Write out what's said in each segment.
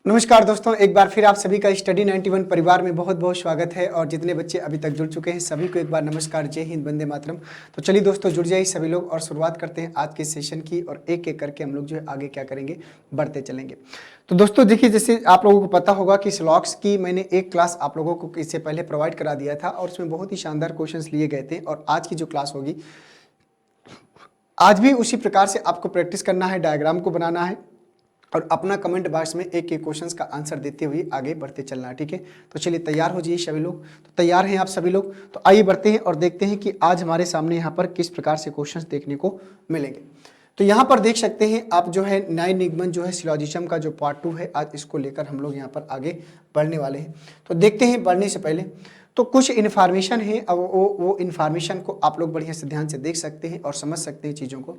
नमस्कार दोस्तों, एक बार फिर आप सभी का स्टडी 91 परिवार में बहुत बहुत स्वागत है। और जितने बच्चे अभी तक जुड़ चुके हैं सभी को एक बार नमस्कार, जय हिंद, वंदे मातरम। तो चलिए दोस्तों, जुड़ जाइए सभी लोग और शुरुआत करते हैं आज के सेशन की। और एक एक करके हम लोग जो है आगे क्या करेंगे, बढ़ते चलेंगे। तो दोस्तों देखिए, जैसे आप लोगों को पता होगा कि स्लॉग्स की मैंने एक क्लास आप लोगों को इससे पहले प्रोवाइड करा दिया था और उसमें बहुत ही शानदार क्वेश्चन लिए गए थे। और आज की जो क्लास होगी, आज भी उसी प्रकार से आपको प्रैक्टिस करना है, डायग्राम को बनाना है और अपना कमेंट बॉक्स में एक एक क्वेश्चंस का आंसर देते हुए आगे बढ़ते चलना है। ठीक है, तो चलिए तैयार हो जाइए सभी लोग। तो तैयार हैं आप सभी लोग? तो आइए बढ़ते हैं और देखते हैं कि आज हमारे सामने यहाँ पर किस प्रकार से क्वेश्चंस देखने को मिलेंगे। तो यहाँ पर देख सकते हैं आप जो है नए निगमन जो है सिलोजिज्म का जो पार्ट 2 है, आज इसको लेकर हम लोग यहाँ पर आगे बढ़ने वाले हैं। तो देखते हैं, बढ़ने से पहले तो कुछ इन्फॉर्मेशन है, अब वो इन्फॉर्मेशन को आप लोग बढ़िया से ध्यान से देख सकते हैं और समझ सकते हैं चीज़ों को।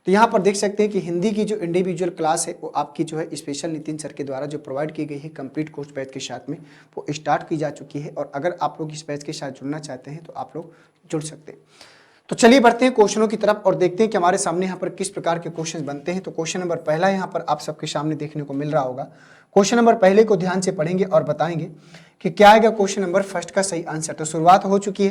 तो यहाँ पर देख सकते हैं कि हिंदी की जो इंडिविजुअल क्लास है वो आपकी जो है स्पेशल नितिन सर के द्वारा जो प्रोवाइड की गई है कंप्लीट कोर्स बैच के साथ में, वो स्टार्ट की जा चुकी है। और अगर आप लोग इस बैच के साथ जुड़ना चाहते हैं तो आप लोग जुड़ सकते हैं। तो चलिए बढ़ते हैं क्वेश्चनों की तरफ और देखते हैं कि हमारे सामने यहाँ पर किस प्रकार के क्वेश्चन बनते हैं। तो क्वेश्चन नंबर पहला यहाँ पर आप सबके सामने देखने को मिल रहा होगा। क्वेश्चन नंबर पहले को ध्यान से पढ़ेंगे और बताएंगे कि क्या आएगा क्वेश्चन नंबर फर्स्ट का सही आंसर। तो शुरुआत हो चुकी है,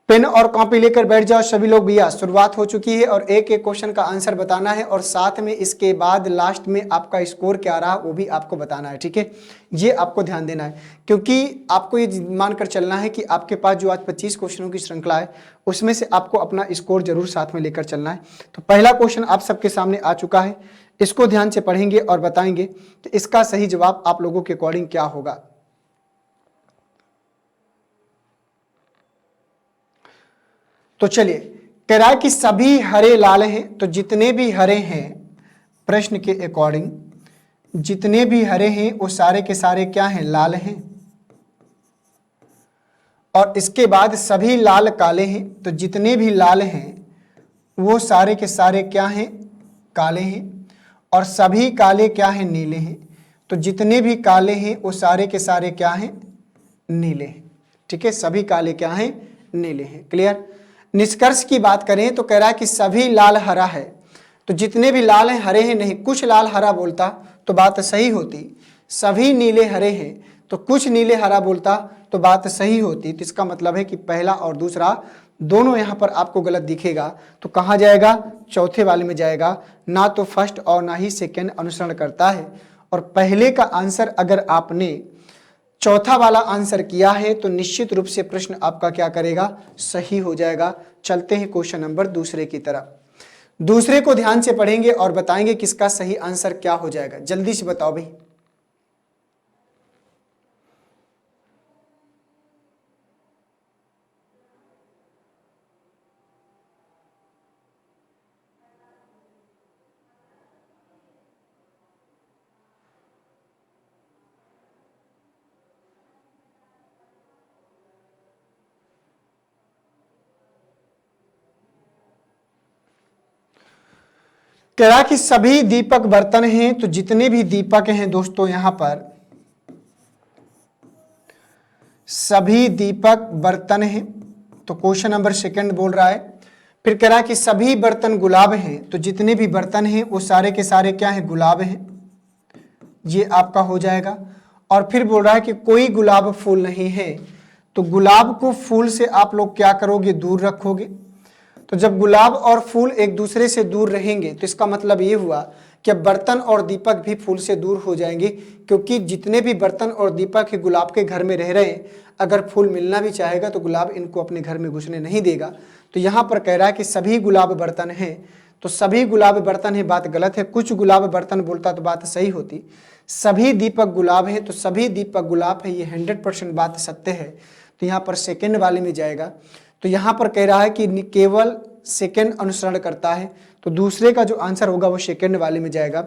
पेन और कॉपी लेकर बैठ जाओ सभी लोग भैया, शुरुआत हो चुकी है और एक एक क्वेश्चन का आंसर बताना है और साथ में इसके बाद लास्ट में आपका स्कोर क्या रहा वो भी आपको बताना है। ठीक है, ये आपको ध्यान देना है क्योंकि आपको ये मानकर चलना है कि आपके पास जो आज 25 क्वेश्चनों की श्रृंखला है उसमें से आपको अपना स्कोर जरूर साथ में लेकर चलना है। तो पहला क्वेश्चन आप सबके सामने आ चुका है, इसको ध्यान से पढ़ेंगे और बताएंगे कि इसका सही जवाब आप लोगों के अकॉर्डिंग क्या होगा। तो चलिए, कह रहा है कि सभी हरे लाल हैं, तो जितने भी हरे हैं प्रश्न के अकॉर्डिंग जितने भी हरे हैं वो सारे के सारे क्या हैं, लाल हैं। और इसके बाद सभी लाल काले हैं, तो जितने भी लाल हैं वो सारे के सारे क्या हैं, काले हैं। और सभी काले क्या हैं, नीले हैं। तो जितने भी काले हैं वो सारे के सारे क्या हैं, नीले हैं। ठीक है, सभी काले क्या हैं, नीले हैं। क्लियर। निष्कर्ष की बात करें तो कह रहा है कि सभी लाल हरा है, तो जितने भी लाल हैं हरे हैं नहीं। कुछ लाल हरा बोलता तो बात सही होती, सभी नीले हरे हैं तो कुछ नीले हरा बोलता तो बात सही होती। तो इसका मतलब है कि पहला और दूसरा दोनों यहाँ पर आपको गलत दिखेगा। तो कहाँ जाएगा, चौथे वाले में जाएगा। ना तो फर्स्ट और ना ही सेकेंड अनुसरण करता है। और पहले का आंसर अगर आपने चौथा वाला आंसर किया है तो निश्चित रूप से प्रश्न आपका क्या करेगा, सही हो जाएगा। चलते हैं क्वेश्चन नंबर दूसरे की तरफ। दूसरे को ध्यान से पढ़ेंगे और बताएंगे किसका सही आंसर क्या हो जाएगा। जल्दी से बताओ भाई। कह रहा कि सभी दीपक बर्तन हैं, तो जितने भी दीपक हैं दोस्तों यहां पर सभी दीपक बर्तन हैं। तो क्वेश्चन नंबर सेकंड बोल रहा है। फिर कह रहा है कि सभी बर्तन गुलाब हैं, तो जितने भी बर्तन हैं वो सारे के सारे क्या हैं, गुलाब हैं। ये आपका हो जाएगा। और फिर बोल रहा है कि कोई गुलाब फूल नहीं है, तो गुलाब को फूल से आप लोग क्या करोगे, दूर रखोगे। तो जब गुलाब और फूल एक दूसरे से दूर रहेंगे तो इसका मतलब ये हुआ कि बर्तन और दीपक भी फूल से दूर हो जाएंगे, क्योंकि जितने भी बर्तन और दीपक है गुलाब के घर में रह रहे हैं, अगर फूल मिलना भी चाहेगा तो गुलाब इनको अपने घर में घुसने नहीं देगा। तो यहाँ पर कह रहा है कि सभी गुलाब बर्तन हैं, तो सभी गुलाब बर्तन है बात गलत है। कुछ गुलाब बर्तन बोलता तो बात सही होती। सभी दीपक गुलाब है, तो सभी दीपक गुलाब है, ये 100% बात सत्य है। तो यहाँ पर सेकेंड वाले में जाएगा। तो यहाँ पर कह रहा है कि केवल सेकेंड अनुसरण करता है, तो दूसरे का जो आंसर होगा वो सेकेंड वाले में जाएगा।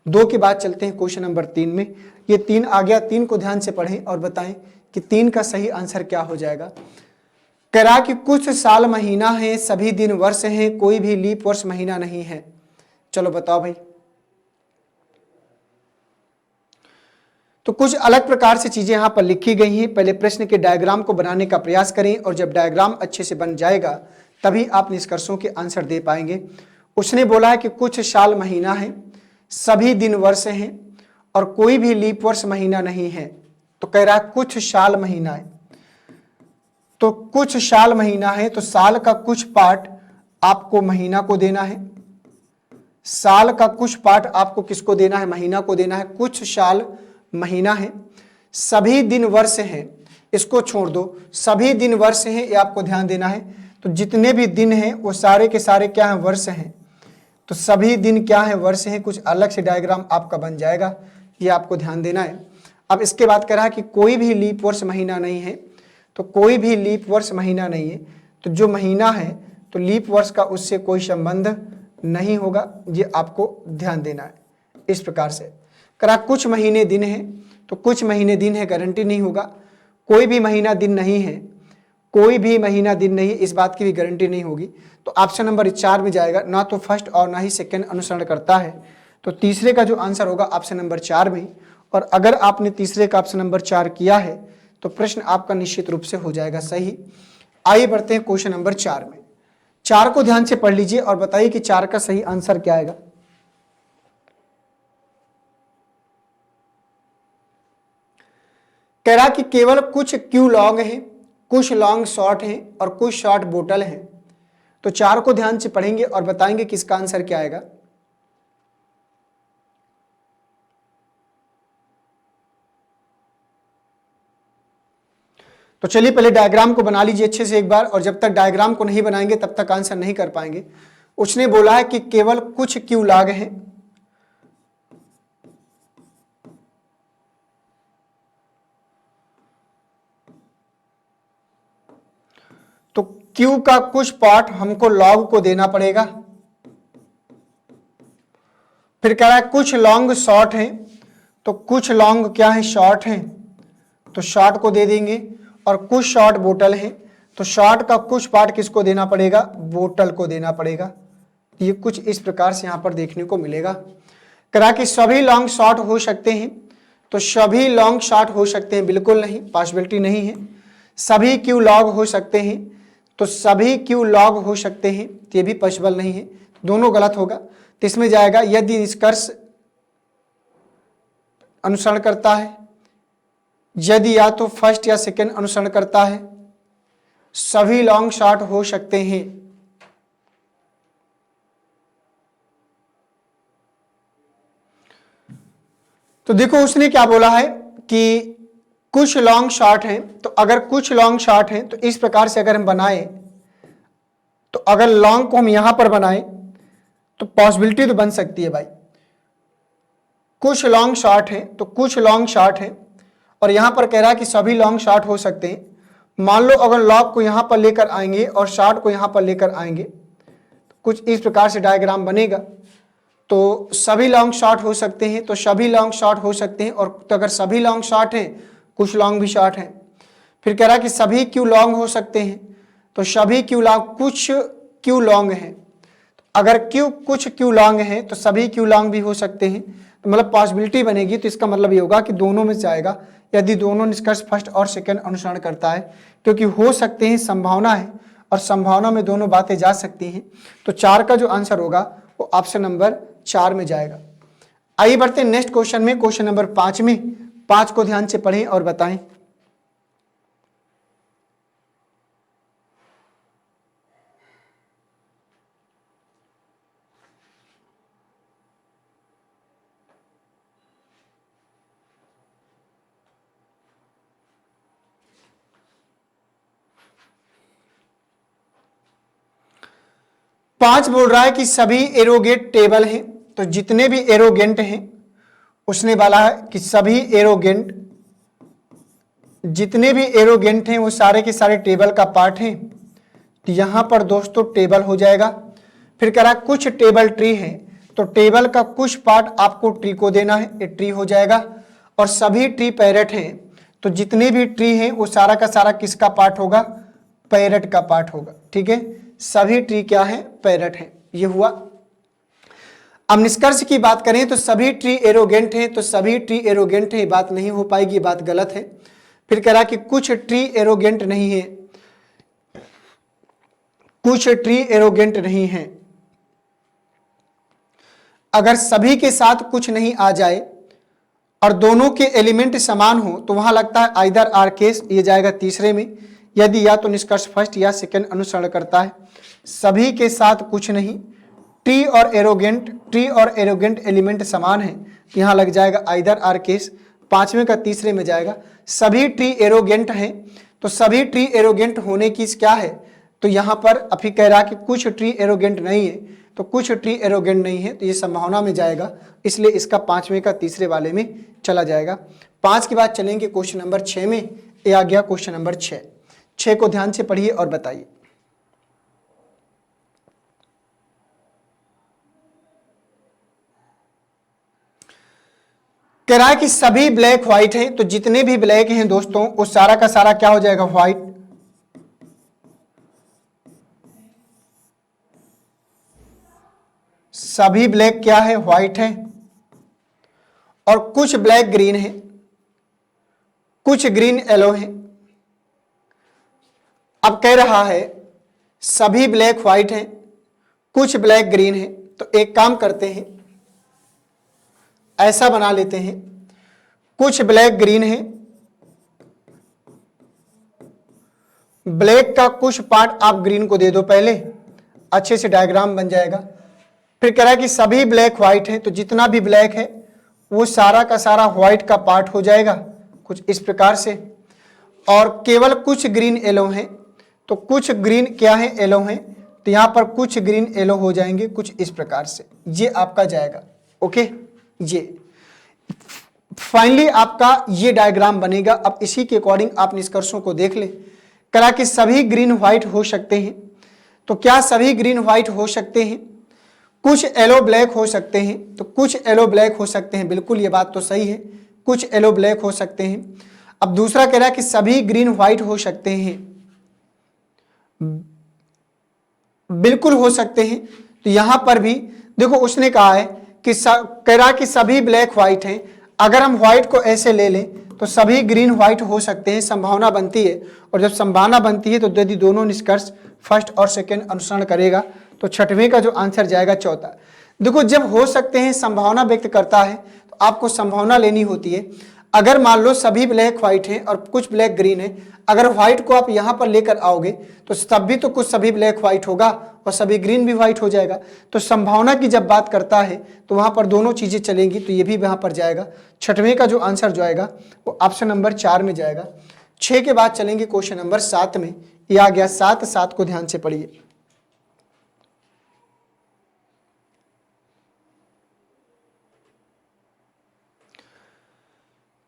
दो के बाद चलते हैं क्वेश्चन नंबर 3 में। ये 3 आ गया, 3 को ध्यान से पढ़ें और बताएं कि 3 का सही आंसर क्या हो जाएगा। कह रहा कि कुछ साल महीना है, सभी दिन वर्ष है, कोई भी लीप वर्ष महीना नहीं है। चलो बताओ भाई। तो कुछ अलग प्रकार से चीजें यहां पर लिखी गई हैं। पहले प्रश्न के डायग्राम को बनाने का प्रयास करें और जब डायग्राम अच्छे से बन जाएगा तभी आप निष्कर्षों के आंसर दे पाएंगे। उसने बोला है कि कुछ साल महीना है, सभी दिन वर्ष हैं और कोई भी लीप वर्ष महीना नहीं है। तो कह रहा है कुछ साल महीना है, तो कुछ साल महीना है, तो साल का कुछ पार्ट आपको महीना को देना है। साल का कुछ पार्ट आपको किसको देना है? महीना को देना है। कुछ साल महीना है, सभी दिन वर्ष हैं, इसको छोड़ दो, सभी दिन वर्ष हैं, ये आपको ध्यान देना है। तो जितने भी दिन हैं वो सारे के सारे क्या हैं? वर्ष हैं। तो सभी दिन क्या है? वर्ष हैं। कुछ अलग से डायग्राम आपका बन जाएगा, ये आपको ध्यान देना है। अब इसके बाद कह रहा है कि कोई भी लीप वर्ष महीना नहीं है, तो कोई भी लीप वर्ष महीना नहीं है, तो जो महीना है तो लीप वर्ष का उससे कोई संबंध नहीं होगा, ये आपको ध्यान देना है। इस प्रकार से करा कुछ महीने दिन है, तो कुछ महीने दिन है, गारंटी नहीं होगा। कोई भी महीना दिन नहीं है, कोई भी महीना दिन नहीं है, इस बात की भी गारंटी नहीं होगी। तो ऑप्शन नंबर 4 में जाएगा, ना तो फर्स्ट और ना ही सेकंड अनुसरण करता है। तो तीसरे का जो आंसर होगा ऑप्शन नंबर 4 में। और अगर आपने तीसरे का ऑप्शन नंबर 4 किया है तो प्रश्न आपका निश्चित रूप से हो जाएगा सही। आइए बढ़ते हैं क्वेश्चन नंबर 4 में। 4 को ध्यान से पढ़ लीजिए और बताइए कि 4 का सही आंसर क्या आएगा। कह रहा कि केवल कुछ क्यू लॉन्ग हैं, कुछ लॉन्ग शॉर्ट हैं और कुछ शॉर्ट बोतल हैं। तो 4 को ध्यान से पढ़ेंगे और बताएंगे कि इसका आंसर क्या आएगा। तो चलिए पहले डायग्राम को बना लीजिए अच्छे से एक बार, और जब तक डायग्राम को नहीं बनाएंगे तब तक आंसर नहीं कर पाएंगे। उसने बोला है कि केवल कुछ क्यू लॉन्ग हैं, तो क्यू का कुछ पार्ट हमको लॉग को देना पड़ेगा। फिर कह रहा है कुछ लॉन्ग शॉर्ट है, तो कुछ लॉन्ग क्या है? शॉर्ट है, तो शॉर्ट को दे देंगे। और कुछ शॉर्ट बोतल है, तो शॉर्ट का कुछ पार्ट किसको देना पड़ेगा? बोतल को देना पड़ेगा। ये कुछ इस प्रकार से यहां पर देखने को मिलेगा। कह रहा कि सभी लॉन्ग शॉर्ट हो सकते हैं, तो सभी लॉन्ग शॉर्ट हो सकते हैं, बिल्कुल नहीं, पॉसिबिलिटी नहीं है। सभी क्यू लॉग हो सकते हैं, तो सभी क्यू लॉग हो सकते हैं, तो ये भी पॉसिबल नहीं है, दोनों गलत होगा। तो इसमें जाएगा यदि निष्कर्ष अनुसरण करता है, यदि या तो फर्स्ट या सेकंड अनुसरण करता है, सभी लॉन्ग शॉर्ट हो सकते हैं। तो देखो उसने क्या बोला है कि कुछ लॉन्ग शॉर्ट हैं, तो अगर कुछ लॉन्ग शॉर्ट हैं तो इस प्रकार से अगर हम बनाए, तो अगर लॉन्ग को हम यहां पर बनाए तो पॉसिबिलिटी तो बन सकती है भाई। कुछ लॉन्ग शॉर्ट है, तो कुछ लॉन्ग शॉर्ट है, और यहां पर कह रहा है कि सभी लॉन्ग शॉर्ट हो सकते हैं। मान लो अगर लॉन्ग को यहां पर लेकर आएंगे और शॉर्ट को यहां पर लेकर आएंगे, तो कुछ इस प्रकार से डायग्राम बनेगा। तो सभी लॉन्ग शॉर्ट हो सकते हैं, तो सभी लॉन्ग शॉर्ट हो सकते हैं, और तो अगर सभी लॉन्ग शॉर्ट हैं, कुछ लॉन्ग भी शॉर्ट हैं। फिर कह रहा है कि सभी क्यू लॉन्ग हो सकते हैं, तो सभी क्यू लॉन्ग, कुछ क्यू लॉन्ग हैं, अगर क्यू कुछ क्यू लॉन्ग है तो सभी क्यू लॉन्ग भी हो सकते हैं। तो मतलब पॉसिबिलिटी बनेगी, तो इसका मतलब ये होगा कि दोनों में से आएगा, यदि दोनों निष्कर्ष फर्स्ट और सेकंड अनुसरण करता है, क्योंकि हो सकते हैं संभावना है, और संभावना में दोनों बातें जा सकती हैं। तो 4 का जो आंसर होगा वो ऑप्शन नंबर 4 में जाएगा। आइए बढ़ते हैं नेक्स्ट क्वेश्चन में, क्वेश्चन नंबर 5 में। 5 को ध्यान से पढ़ें और बताएं। पांच बोल रहा है कि सभी एरोगेट टेबल हैं, तो जितने भी एरोगेंट हैं, उसने बोला है कि सभी एरोगेंट, जितने भी एरोगेंट हैं वो सारे के सारे टेबल का पार्ट हैं। तो यहां पर दोस्तों टेबल हो जाएगा। फिर कह रहा कुछ टेबल ट्री है, तो टेबल का कुछ पार्ट आपको ट्री को देना है, ये ट्री हो जाएगा। और सभी ट्री पैरेट हैं, तो जितने भी ट्री हैं वो सारा का सारा किसका पार्ट होगा? पैरेट का पार्ट होगा। ठीक है, सभी ट्री क्या है? पैरेट है। ये हुआ। अब निष्कर्ष की बात करें तो सभी ट्री एरोगेंट हैं, तो सभी ट्री एरोगेंट है, बात नहीं हो पाएगी, बात गलत है। फिर कह रहा कि कुछ ट्री एरोगेंट नहीं है, कुछ ट्री एरोगेंट नहीं है। अगर सभी के साथ कुछ नहीं आ जाए और दोनों के एलिमेंट समान हो तो वहां लगता है आइदर आर केस, ये जाएगा तीसरे में। यदि या तो निष्कर्ष फर्स्ट या सेकंड अनुसरण करता है। सभी के साथ कुछ नहीं, ट्री और एरोगेंट एलिमेंट समान है, यहां लग जाएगा आइदर आर केस। पांचवें का तीसरे में जाएगा। सभी ट्री एरोगेंट हैं, तो सभी ट्री एरोगेंट होने की क्या है, तो यहां पर अभी कह रहा कि कुछ ट्री एरोगेंट नहीं है, तो कुछ ट्री एरोगेंट नहीं है, तो ये संभावना में जाएगा, इसलिए इसका पांचवें का तीसरे वाले में चला जाएगा। 5 के बाद चलेंगे क्वेश्चन नंबर 6 में। ये आ गया क्वेश्चन नंबर 6 को ध्यान से पढ़िए और बताइए। कह रहा है कि सभी ब्लैक व्हाइट हैं, तो जितने भी ब्लैक हैं दोस्तों वो सारा का सारा क्या हो जाएगा, व्हाइट। सभी ब्लैक क्या है, व्हाइट है। और कुछ ब्लैक ग्रीन है, कुछ ग्रीन येलो है। अब कह रहा है सभी ब्लैक व्हाइट हैं, कुछ ब्लैक ग्रीन है, तो एक काम करते हैं, ऐसा बना लेते हैं, कुछ ब्लैक ग्रीन है, ब्लैक का कुछ पार्ट आप ग्रीन को दे दो पहले, अच्छे से डायग्राम बन जाएगा। फिर कह रहा है कि सभी ब्लैक व्हाइट है, तो जितना भी ब्लैक है वो सारा का सारा व्हाइट का पार्ट हो जाएगा कुछ इस प्रकार से। और केवल कुछ ग्रीन येलो है, तो कुछ ग्रीन क्या है, येलो है, तो यहां पर कुछ ग्रीन येलो हो जाएंगे कुछ इस प्रकार से, ये आपका जाएगा। ओके, ये फाइनली आपका ये डायग्राम बनेगा। अब इसी के अकॉर्डिंग आप निष्कर्षों को देख ले। करा कि सभी ग्रीन व्हाइट हो सकते हैं, तो क्या सभी ग्रीन व्हाइट हो सकते हैं, कुछ येलो ब्लैक हो सकते हैं, तो कुछ येलो ब्लैक हो सकते हैं, बिल्कुल ये बात तो सही है, कुछ येलो ब्लैक हो सकते हैं। अब दूसरा कह रहा है कि सभी ग्रीन व्हाइट हो सकते हैं, बिल्कुल हो सकते हैं। तो यहां पर भी देखो उसने कहा है कि कह रहा कि सभी ब्लैक व्हाइट हैं, अगर हम व्हाइट को ऐसे ले लें तो सभी ग्रीन व्हाइट हो सकते हैं, संभावना बनती है। और जब संभावना बनती है तो यदि दोनों निष्कर्ष फर्स्ट और सेकंड अनुसरण करेगा तो छठवें का जो आंसर जाएगा चौथा। देखो जब हो सकते हैं संभावना व्यक्त करता है तो आपको संभावना लेनी होती है। अगर मान लो सभी ब्लैक व्हाइट है और कुछ ब्लैक ग्रीन है, अगर व्हाइट को आप यहां पर लेकर आओगे तो तब भी तो कुछ सभी ब्लैक व्हाइट होगा और सभी ग्रीन भी व्हाइट हो जाएगा। तो संभावना की जब बात करता है तो वहां पर दोनों चीजें चलेंगी, तो ये भी वहां पर जाएगा। छठवें का जो आंसर जो आएगा वो ऑप्शन नंबर 4 में जाएगा। 6 के बाद चलेंगे क्वेश्चन नंबर 7 में। ये आ गया 7 को ध्यान से पढ़िए।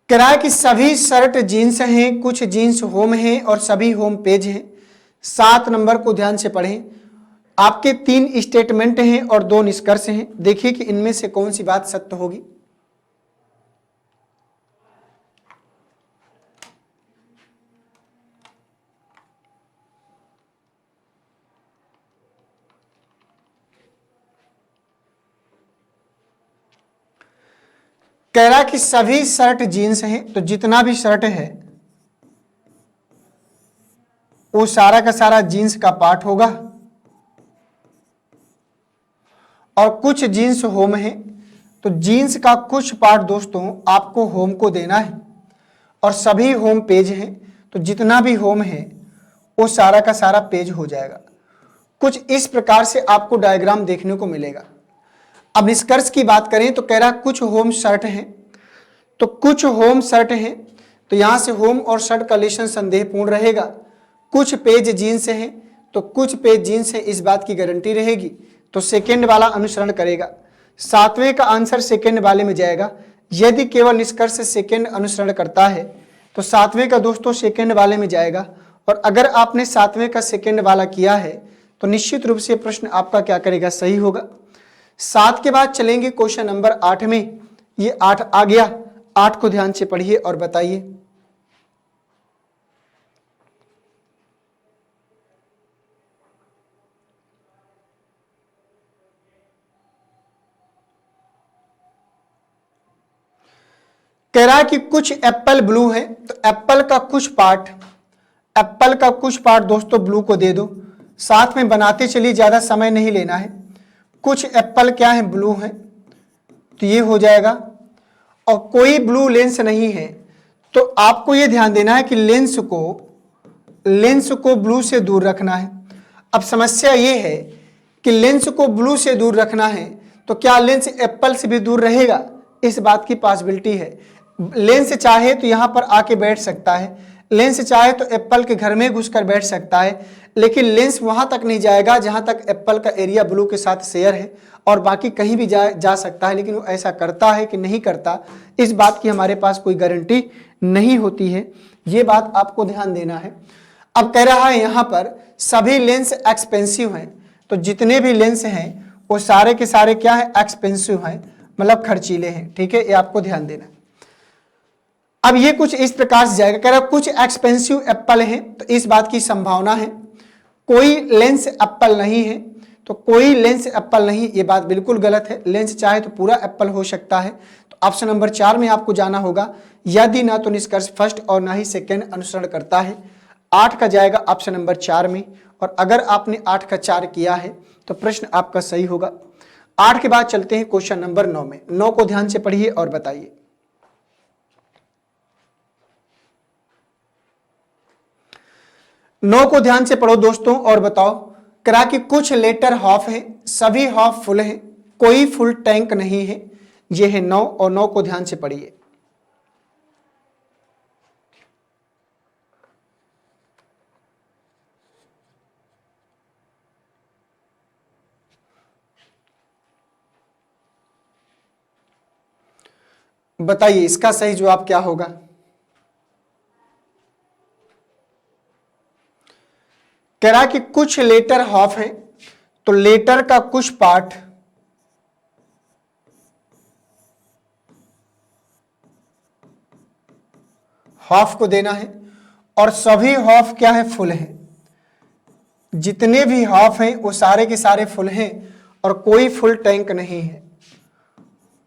कह रहा है कि सभी शर्ट जीन्स हैं, कुछ जीन्स होम हैं और सभी होम पेज हैं। 7 नंबर को ध्यान से पढ़ें। आपके 3 स्टेटमेंट हैं और 2 निष्कर्ष हैं। देखिए कि इनमें से कौन सी बात सत्य होगी। कह रहा कि सभी शर्ट जीन्स हैं, तो जितना भी शर्ट है वो सारा का सारा जीन्स का पार्ट होगा। और कुछ जीन्स होम है, तो जीन्स का कुछ पार्ट दोस्तों आपको होम को देना है। और सभी होम पेज हैं, तो जितना भी होम है वो सारा का सारा पेज हो जाएगा। कुछ इस प्रकार से आपको डायग्राम देखने को मिलेगा। अब निष्कर्ष की बात करें तो कह रहा कुछ होम शर्ट हैं, तो कुछ होम शर्ट हैं, तो यहां से होम और शर्ट का रिलेशन संदेहपूर्ण रहेगा। कुछ पेज जीन्स हैं, तो कुछ पेज जीन्स है, इस बात की गारंटी रहेगी, तो सेकंड वाला अनुसरण करेगा। 7वें का आंसर सेकंड वाले में जाएगा। यदि केवल निष्कर्ष सेकंड अनुसरण करता है तो 7वें का दोस्तों सेकंड वाले में जाएगा। और अगर आपने 7वें का सेकंड वाला किया है तो निश्चित रूप से प्रश्न आपका क्या करेगा, सही होगा। 7 के बाद चलेंगे क्वेश्चन नंबर 8 में। ये 8 आ गया। 8 को ध्यान से पढ़िए और बताइए। कह रहा है कि कुछ एप्पल ब्लू है, तो एप्पल का कुछ पार्ट दोस्तों ब्लू को दे दो। साथ में बनाते चलिए, ज्यादा समय नहीं लेना है। कुछ एप्पल क्या है, ब्लू है, तो ये हो जाएगा। और कोई ब्लू लेंस नहीं है, तो आपको यह ध्यान देना है कि लेंस को ब्लू से दूर रखना है। अब समस्या यह है कि लेंस को ब्लू से दूर रखना है, तो क्या लेंस एप्पल से भी दूर रहेगा? इस बात की पॉसिबिलिटी है। लेंस चाहे तो यहां पर आके बैठ सकता है, लेंस चाहे तो एप्पल के घर में घुसकर बैठ सकता है, लेकिन लेंस वहां तक नहीं जाएगा जहां तक एप्पल का एरिया ब्लू के साथ शेयर है, और बाकी कहीं भी जा सकता है। लेकिन वो ऐसा करता है कि नहीं करता, इस बात की हमारे पास कोई गारंटी नहीं होती है। ये बात आपको ध्यान देना है। अब कह रहा है यहां पर सभी लेंस एक्सपेंसिव हैं, तो जितने भी लेंस हैं वो सारे के सारे क्या है? एक्सपेंसिव हैं, मतलब खर्चीले हैं। ठीक है, ये आपको ध्यान देना है। अब ये कुछ इस प्रकार से जाएगा, कह रहा कुछ एक्सपेंसिव एप्पल हैं, तो इस बात की संभावना है। कोई लेंस एप्पल नहीं है, तो कोई लेंस एप्पल नहीं, ये बात बिल्कुल गलत है। लेंस चाहे तो पूरा एप्पल हो सकता है। तो ऑप्शन नंबर 4 में आपको जाना होगा। यदि ना तो निष्कर्ष फर्स्ट और ना ही सेकंड अनुसरण करता है। 8 का जाएगा ऑप्शन नंबर 4 में, और अगर आपने 8 का 4 किया है तो प्रश्न आपका सही होगा। 8 के बाद चलते हैं क्वेश्चन नंबर 9 में। 9 को ध्यान से पढ़िए और बताइए। 9 को ध्यान से पढ़ो दोस्तों और बताओ। करा कि कुछ लेटर हाफ है, सभी हाफ फुल है, कोई फुल टैंक नहीं है। ये है 9, और 9 को ध्यान से पढ़िए। बताइए इसका सही जवाब क्या होगा? कह रहा कि कुछ लेटर हाफ है, तो लेटर का कुछ पार्ट हाफ को देना है, और सभी हाफ क्या है? फुल है। जितने भी हाफ हैं वो सारे के सारे फुल हैं, और कोई फुल टैंक नहीं है।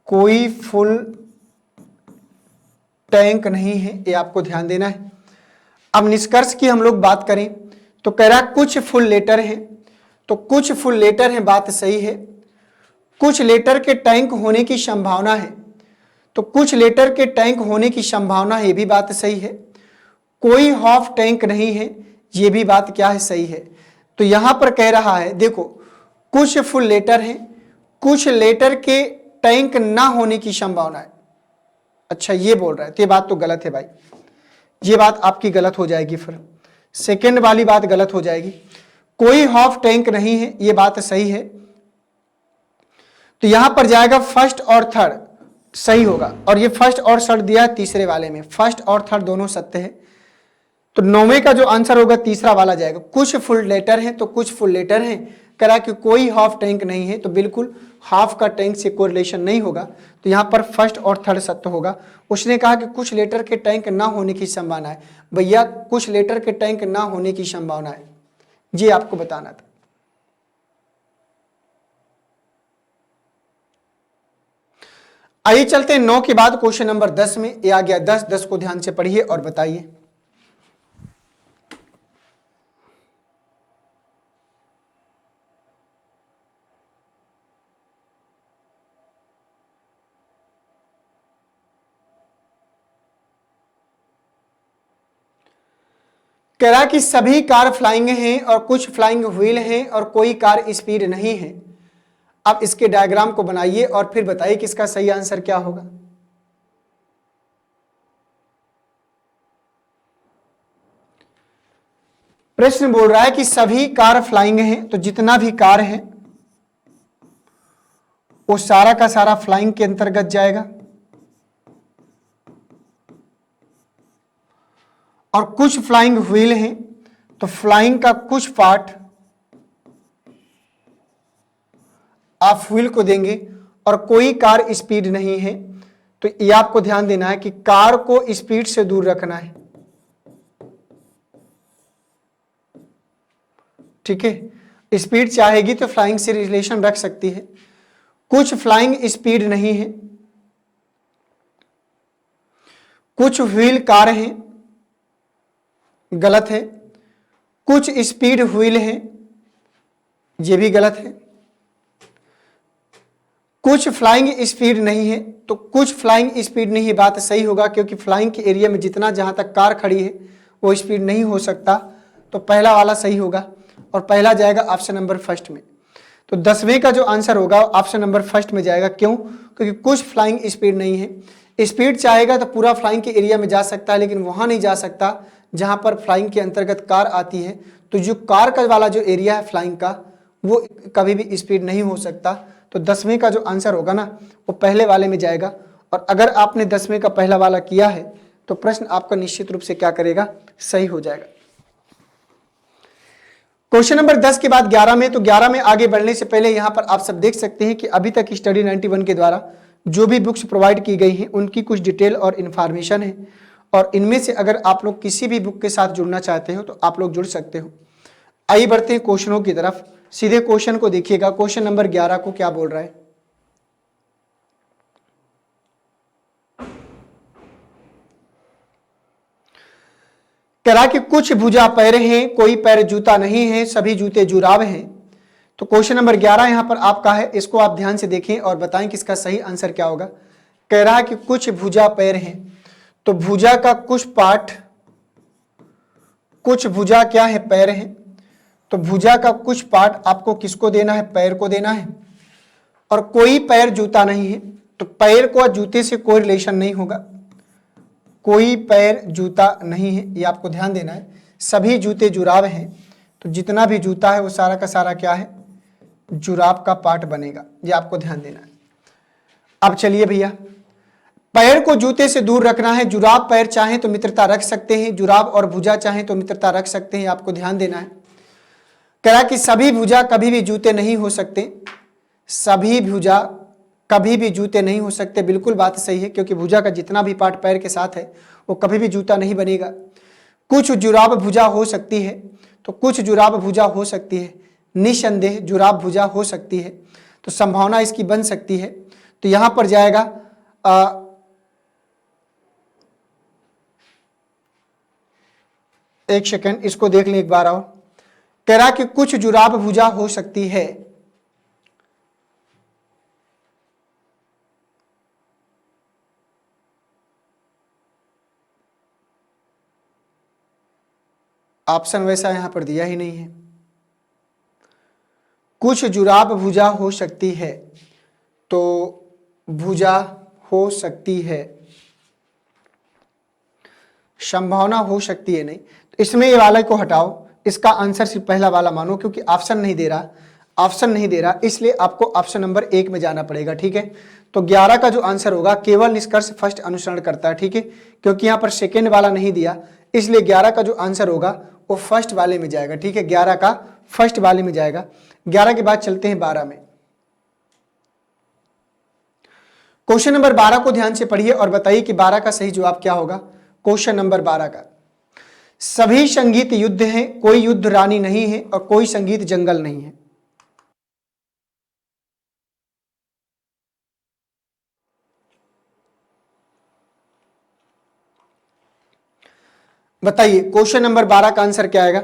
कोई फुल टैंक नहीं है, ये आपको ध्यान देना है। अब निष्कर्ष की हम लोग बात करें तो कह रहा कुछ फुल लेटर हैं, तो कुछ फुल लेटर हैं, बात सही है। कुछ लेटर के टैंक होने की संभावना है, तो कुछ लेटर के टैंक होने की संभावना है, ये भी बात सही है। कोई हाफ टैंक नहीं है, ये भी बात क्या है? सही है। तो यहां पर कह रहा है देखो, कुछ फुल लेटर हैं, कुछ लेटर के टैंक ना होने की संभावना है। अच्छा ये बोल रहा है, तो ये बात तो गलत है भाई, ये बात आपकी गलत हो जाएगी। फिर सेकंड वाली बात गलत हो जाएगी। कोई हाफ टैंक नहीं है, ये बात सही है। तो यहां पर जाएगा फर्स्ट और थर्ड सही होगा, और ये फर्स्ट और थर्ड दिया है तीसरे वाले में, फर्स्ट और थर्ड दोनों सत्य है। तो 9वें का जो आंसर होगा तीसरा वाला जाएगा। कुछ फुल लेटर हैं, तो कुछ फुल लेटर हैं, करा कि कोई हाफ टैंक नहीं है, तो बिल्कुल हाफ का टैंक से कोई रिलेशन नहीं होगा। तो यहाँ पर फर्स्ट और थर्ड सत्य होगा। उसने कहा कि कुछ लेटर के टैंक ना होने की संभावना है। भैया कुछ लेटर के टैंक ना होने की संभावना है, ये आपको बताना था। आइए चलते हैं 9 के बाद क्वेश्चन नंबर 10 में। ये आ गया 10। 10 को ध्यान से पढ़िए और बताइए। कह रहा कि सभी कार फ्लाइंग हैं और कुछ फ्लाइंग व्हील हैं और कोई कार स्पीड नहीं है। अब इसके डायग्राम को बनाइए और फिर बताइए कि इसका सही आंसर क्या होगा। प्रश्न बोल रहा है कि सभी कार फ्लाइंग हैं, तो जितना भी कार है वो सारा का सारा फ्लाइंग के अंतर्गत जाएगा, और कुछ फ्लाइंग व्हील हैं, तो फ्लाइंग का कुछ पार्ट आप व्हील को देंगे, और कोई कार स्पीड नहीं है। तो ये आपको ध्यान देना है कि कार को स्पीड से दूर रखना है। ठीक है, स्पीड चाहेगी तो फ्लाइंग से रिलेशन रख सकती है। कुछ फ्लाइंग स्पीड नहीं है, कुछ व्हील कार हैं, गलत है। कुछ स्पीड व्हील हैं, ये भी गलत है। कुछ फ्लाइंग स्पीड नहीं है, तो कुछ फ्लाइंग स्पीड नहीं है, बात सही होगा, क्योंकि फ्लाइंग के एरिया में जितना जहां तक कार खड़ी है वो स्पीड नहीं हो सकता, तो पहला वाला सही होगा और पहला जाएगा ऑप्शन नंबर फर्स्ट में। तो 10वें का जो आंसर होगा ऑप्शन नंबर फर्स्ट में जाएगा। क्यों? क्योंकि कुछ फ्लाइंग स्पीड नहीं है। स्पीड चाहेगा तो पूरा फ्लाइंग के एरिया में जा सकता है, लेकिन वहां नहीं जा सकता जहां पर फ्लाइंग के अंतर्गत कार आती है। तो जो कार का वाला जो एरिया है फ्लाइंग का, वो कभी भी स्पीड नहीं हो सकता। तो 10वें का जो आंसर होगा ना वो पहले वाले में जाएगा। और अगर आपने 10वें का पहला वाला किया है तो प्रश्न आपका निश्चित रूप से क्या करेगा, सही हो जाएगा। क्वेश्चन नंबर 10 के बाद 11 में, तो 11 में आगे बढ़ने से पहले यहां पर आप सब देख सकते हैं कि अभी तक स्टडी 91 के द्वारा जो भी बुक्स प्रोवाइड की गई हैं उनकी कुछ डिटेल और इन्फॉर्मेशन है, और इनमें से अगर आप लोग किसी भी बुक के साथ जुड़ना चाहते हो तो आप लोग जुड़ सकते हो। आइए बढ़ते हैं क्वेश्चनों की तरफ। सीधे क्वेश्चन को देखिएगा, क्वेश्चन नंबर 11 को क्या बोल रहा है। कह रहा कि कुछ भुजा पैर हैं, कोई पैर जूता नहीं है, सभी जूते जुराब हैं। तो क्वेश्चन नंबर 11 यहां पर आपका है, इसको आप ध्यान से देखें और बताएं कि इसका सही आंसर क्या होगा। कह रहा है कि कुछ भुजा पैर हैं, तो भुजा का कुछ पार्ट, कुछ भुजा क्या है, पैर है, तो भुजा का कुछ पार्ट आपको किसको देना है, पैर को देना है। और कोई पैर जूता नहीं है, तो पैर को जूते से कोई रिलेशन नहीं होगा, कोई पैर जूता नहीं है, ये आपको ध्यान देना है। सभी जूते जुराब हैं, तो जितना भी जूता है वो सारा का सारा क्या है, जुराब का पार्ट बनेगा, ये आपको ध्यान देना है। अब चलिए भैया, पैर को जूते से दूर रखना है। जुराब पैर चाहें तो मित्रता रख सकते हैं, जुराब और भुजा चाहें तो मित्रता रख सकते हैं, आपको ध्यान देना है। कह रहा कि सभी भुजा कभी भी जूते नहीं हो सकते, सभी भुजा कभी भी जूते नहीं हो सकते, बिल्कुल बात सही है, क्योंकि भुजा का जितना भी पार्ट पैर के साथ है वो कभी भी जूता नहीं बनेगा। कुछ जुराब भुजा हो सकती है, तो कुछ जुराब भुजा हो सकती है, निसंदेह जुराब भुजा हो सकती है, तो संभावना इसकी बन सकती है। तो यहां पर जाएगा एक सेकेंड, इसको देख लें एक बार और। कह रहा कि कुछ जुराब भुजा हो सकती है, ऑप्शन वैसा यहां पर दिया ही नहीं है। कुछ जुराब भुजा हो सकती है, तो भुजा हो सकती है, संभावना हो सकती है नहीं, तो इसमें ये वाले को हटाओ, इसका आंसर सिर्फ पहला वाला मानो, क्योंकि ऑप्शन नहीं दे रहा, ऑप्शन नहीं दे रहा, इसलिए आपको ऑप्शन नंबर 1 में जाना पड़ेगा। ठीक है, तो 11 का जो आंसर होगा केवल निष्कर्ष फर्स्ट अनुसरण करता है। ठीक है, क्योंकि यहां पर सेकेंड वाला नहीं दिया, इसलिए 11 का जो आंसर होगा वो फर्स्ट वाले में जाएगा। ठीक है, 11 का फर्स्ट वाले में जाएगा। 11 के बाद चलते हैं 12 में। क्वेश्चन नंबर 12 को ध्यान से पढ़िए और बताइए कि 12 का सही जवाब क्या होगा। क्वेश्चन नंबर 12 का, सभी संगीत युद्ध हैं, कोई युद्ध रानी नहीं है और कोई संगीत जंगल नहीं है। बताइए क्वेश्चन नंबर 12 का आंसर क्या आएगा।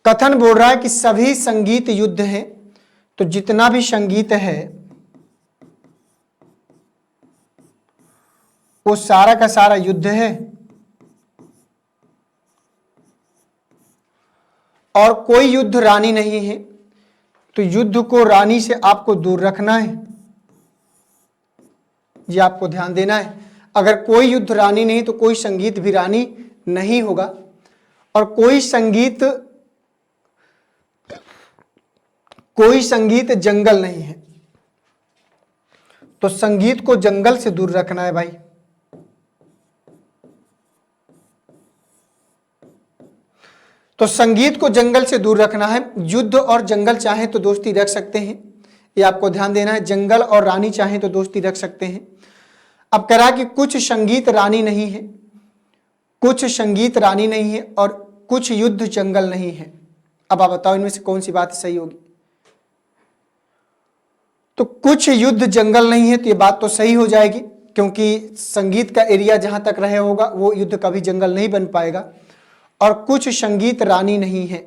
कथन बोल रहा है कि सभी संगीत युद्ध हैं, तो जितना भी संगीत है वो सारा का सारा युद्ध है, और कोई युद्ध रानी नहीं है, तो युद्ध को रानी से आपको दूर रखना है, ये आपको ध्यान देना है। अगर कोई युद्ध रानी नहीं तो कोई संगीत भी रानी नहीं होगा, और कोई संगीत जंगल नहीं है, तो संगीत को जंगल से दूर रखना है भाई। तो संगीत को जंगल से दूर रखना है। युद्ध और जंगल चाहे तो दोस्ती रख सकते हैं, ये आपको ध्यान देना है। जंगल और रानी चाहे तो दोस्ती रख सकते हैं। अब कह रहा कि कुछ संगीत रानी नहीं है, कुछ संगीत रानी नहीं है और कुछ युद्ध जंगल नहीं है। अब आप बताओ इनमें से कौन सी बात सही होगी। तो कुछ युद्ध जंगल नहीं है, तो ये बात तो सही हो जाएगी, क्योंकि संगीत का एरिया जहां तक रहे होगा वो युद्ध कभी जंगल नहीं बन पाएगा। और कुछ संगीत रानी नहीं है।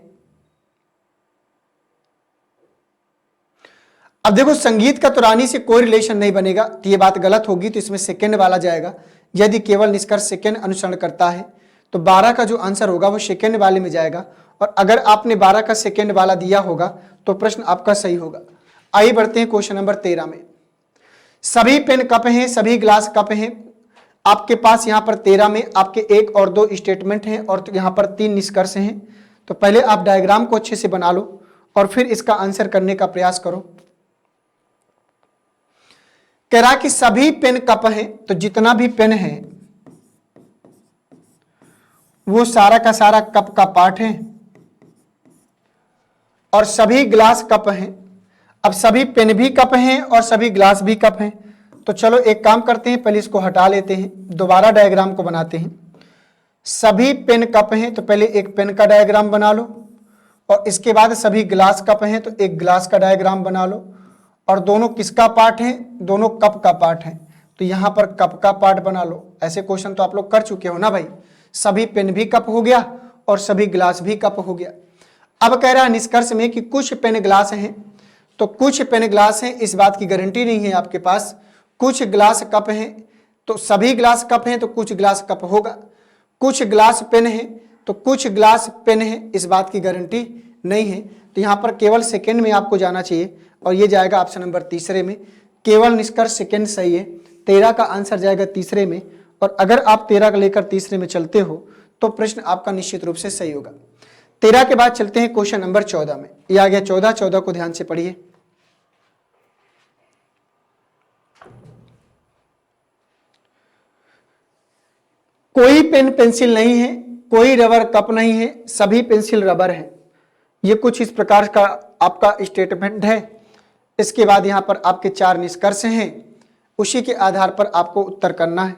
अब देखो संगीत का तो रानी से कोई रिलेशन नहीं बनेगा, तो ये बात गलत होगी, तो इसमें सेकंड वाला जाएगा। यदि केवल निष्कर्ष सेकंड अनुसरण करता है तो 12 का जो आंसर होगा वो सेकंड वाले में जाएगा। और अगर आपने 12 का सेकंड वाला दिया होगा तो प्रश्न आपका सही होगा। आइए बढ़ते हैं क्वेश्चन नंबर 13 में। सभी पेन कप हैं, सभी ग्लास कप हैं। आपके पास यहाँ पर 13 में आपके 1 और 2 स्टेटमेंट हैं और यहाँ पर 3 निष्कर्ष हैं। तो पहले आप डायग्राम को अच्छे से बना लो और फिर इसका आंसर करने का प्रयास करो। कह रहा कि सभी पेन कप हैं, तो जितना भी पेन है वो सारा का सारा कप का पार्ट है। और सभी ग्लास कप हैं। अब सभी पेन भी कप हैं और सभी ग्लास भी कप हैं। तो चलो एक काम करते हैं, पहले इसको हटा लेते हैं, दोबारा डायग्राम को बनाते हैं। सभी पेन कप हैं तो पहले एक पेन का डायग्राम बना लो, और इसके बाद सभी ग्लास कप हैं तो एक ग्लास का डायग्राम बना लो। और दोनों किसका पार्ट है? दोनों कप का पार्ट है, तो यहां पर कप का पार्ट बना लो। ऐसे क्वेश्चन तो आप लोग कर चुके हो ना भाई। सभी पेन भी कप हो गया और सभी ग्लास भी कप हो गया। अब कह रहा है निष्कर्ष में कि कुछ पेन ग्लास हैं, तो कुछ पेन ग्लास हैं इस बात की गारंटी नहीं है आपके पास। कुछ ग्लास कप हैं तो सभी ग्लास कप हैं तो कुछ ग्लास कप होगा। कुछ ग्लास पेन है तो कुछ ग्लास पेन है, इस बात की गारंटी नहीं है। तो यहाँ पर केवल सेकंड में आपको जाना चाहिए और ये जाएगा ऑप्शन नंबर तीसरे में। केवल निष्कर्ष सेकंड सही है। 13 का आंसर जाएगा तीसरे में, और अगर आप 13 का लेकर तीसरे में चलते हो तो प्रश्न आपका निश्चित रूप से सही होगा। 13 के बाद चलते हैं क्वेश्चन नंबर 14 में। ये आ गया 14 को ध्यान से पढ़िए। कोई पेन पेंसिल नहीं है, कोई रबर कप नहीं है, सभी पेंसिल रबर है। ये कुछ इस प्रकार का आपका स्टेटमेंट है। इसके बाद यहां पर आपके 4 निष्कर्ष हैं, उसी के आधार पर आपको उत्तर करना है।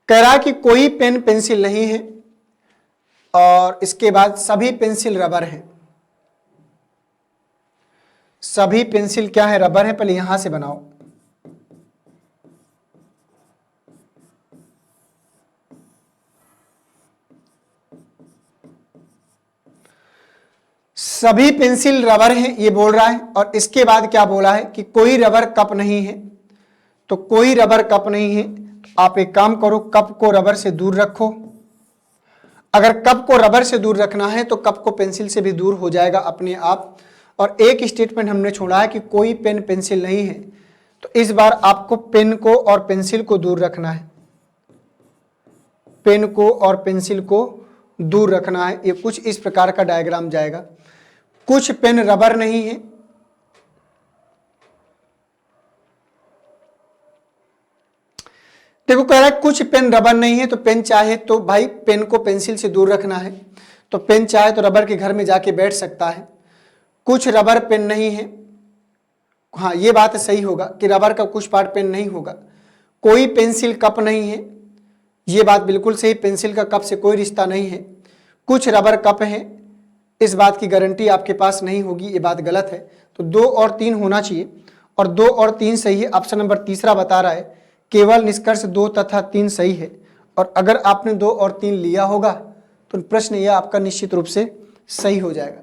कह रहा है कि कोई पेन पेंसिल नहीं है, और इसके बाद सभी पेंसिल रबर है। सभी पेंसिल क्या है? रबर है। पहले यहां से बनाओ। सभी पेंसिल रबर है ये बोल रहा है, और इसके बाद क्या बोला है कि कोई रबर कप नहीं है। तो कोई रबर कप नहीं है, आप एक काम करो, कप को रबर से दूर रखो। अगर कप को रबर से दूर रखना है तो कप को पेंसिल से भी दूर हो जाएगा अपने आप। और एक स्टेटमेंट हमने छोड़ा है कि कोई पेन पेंसिल नहीं है, तो इस बार आपको पेन को और पेंसिल को दूर रखना है। पेन को और पेंसिल को दूर रखना है। ये कुछ इस प्रकार का डायग्राम जाएगा। कुछ पेन रबर नहीं है, देखो कह रहा है कुछ पेन रबर नहीं है, तो पेन चाहे तो भाई पेन को पेंसिल से दूर रखना है, तो पेन चाहे तो रबर के घर में जाके बैठ सकता है। कुछ रबर पेन नहीं है, हाँ ये बात सही होगा कि रबर का कुछ पार्ट पेन नहीं होगा। कोई पेंसिल कप नहीं है, ये बात बिल्कुल सही, पेंसिल का कप से कोई रिश्ता नहीं है। कुछ रबर कप है, इस बात की गारंटी आपके पास नहीं होगी, ये बात गलत है। तो 2 और 3 होना चाहिए, और 2 और 3 सही है। ऑप्शन नंबर तीसरा बता रहा है केवल निष्कर्ष 2 तथा 3 सही है। और अगर आपने 2 और 3 लिया होगा तो प्रश्न यह आपका निश्चित रूप से सही हो जाएगा।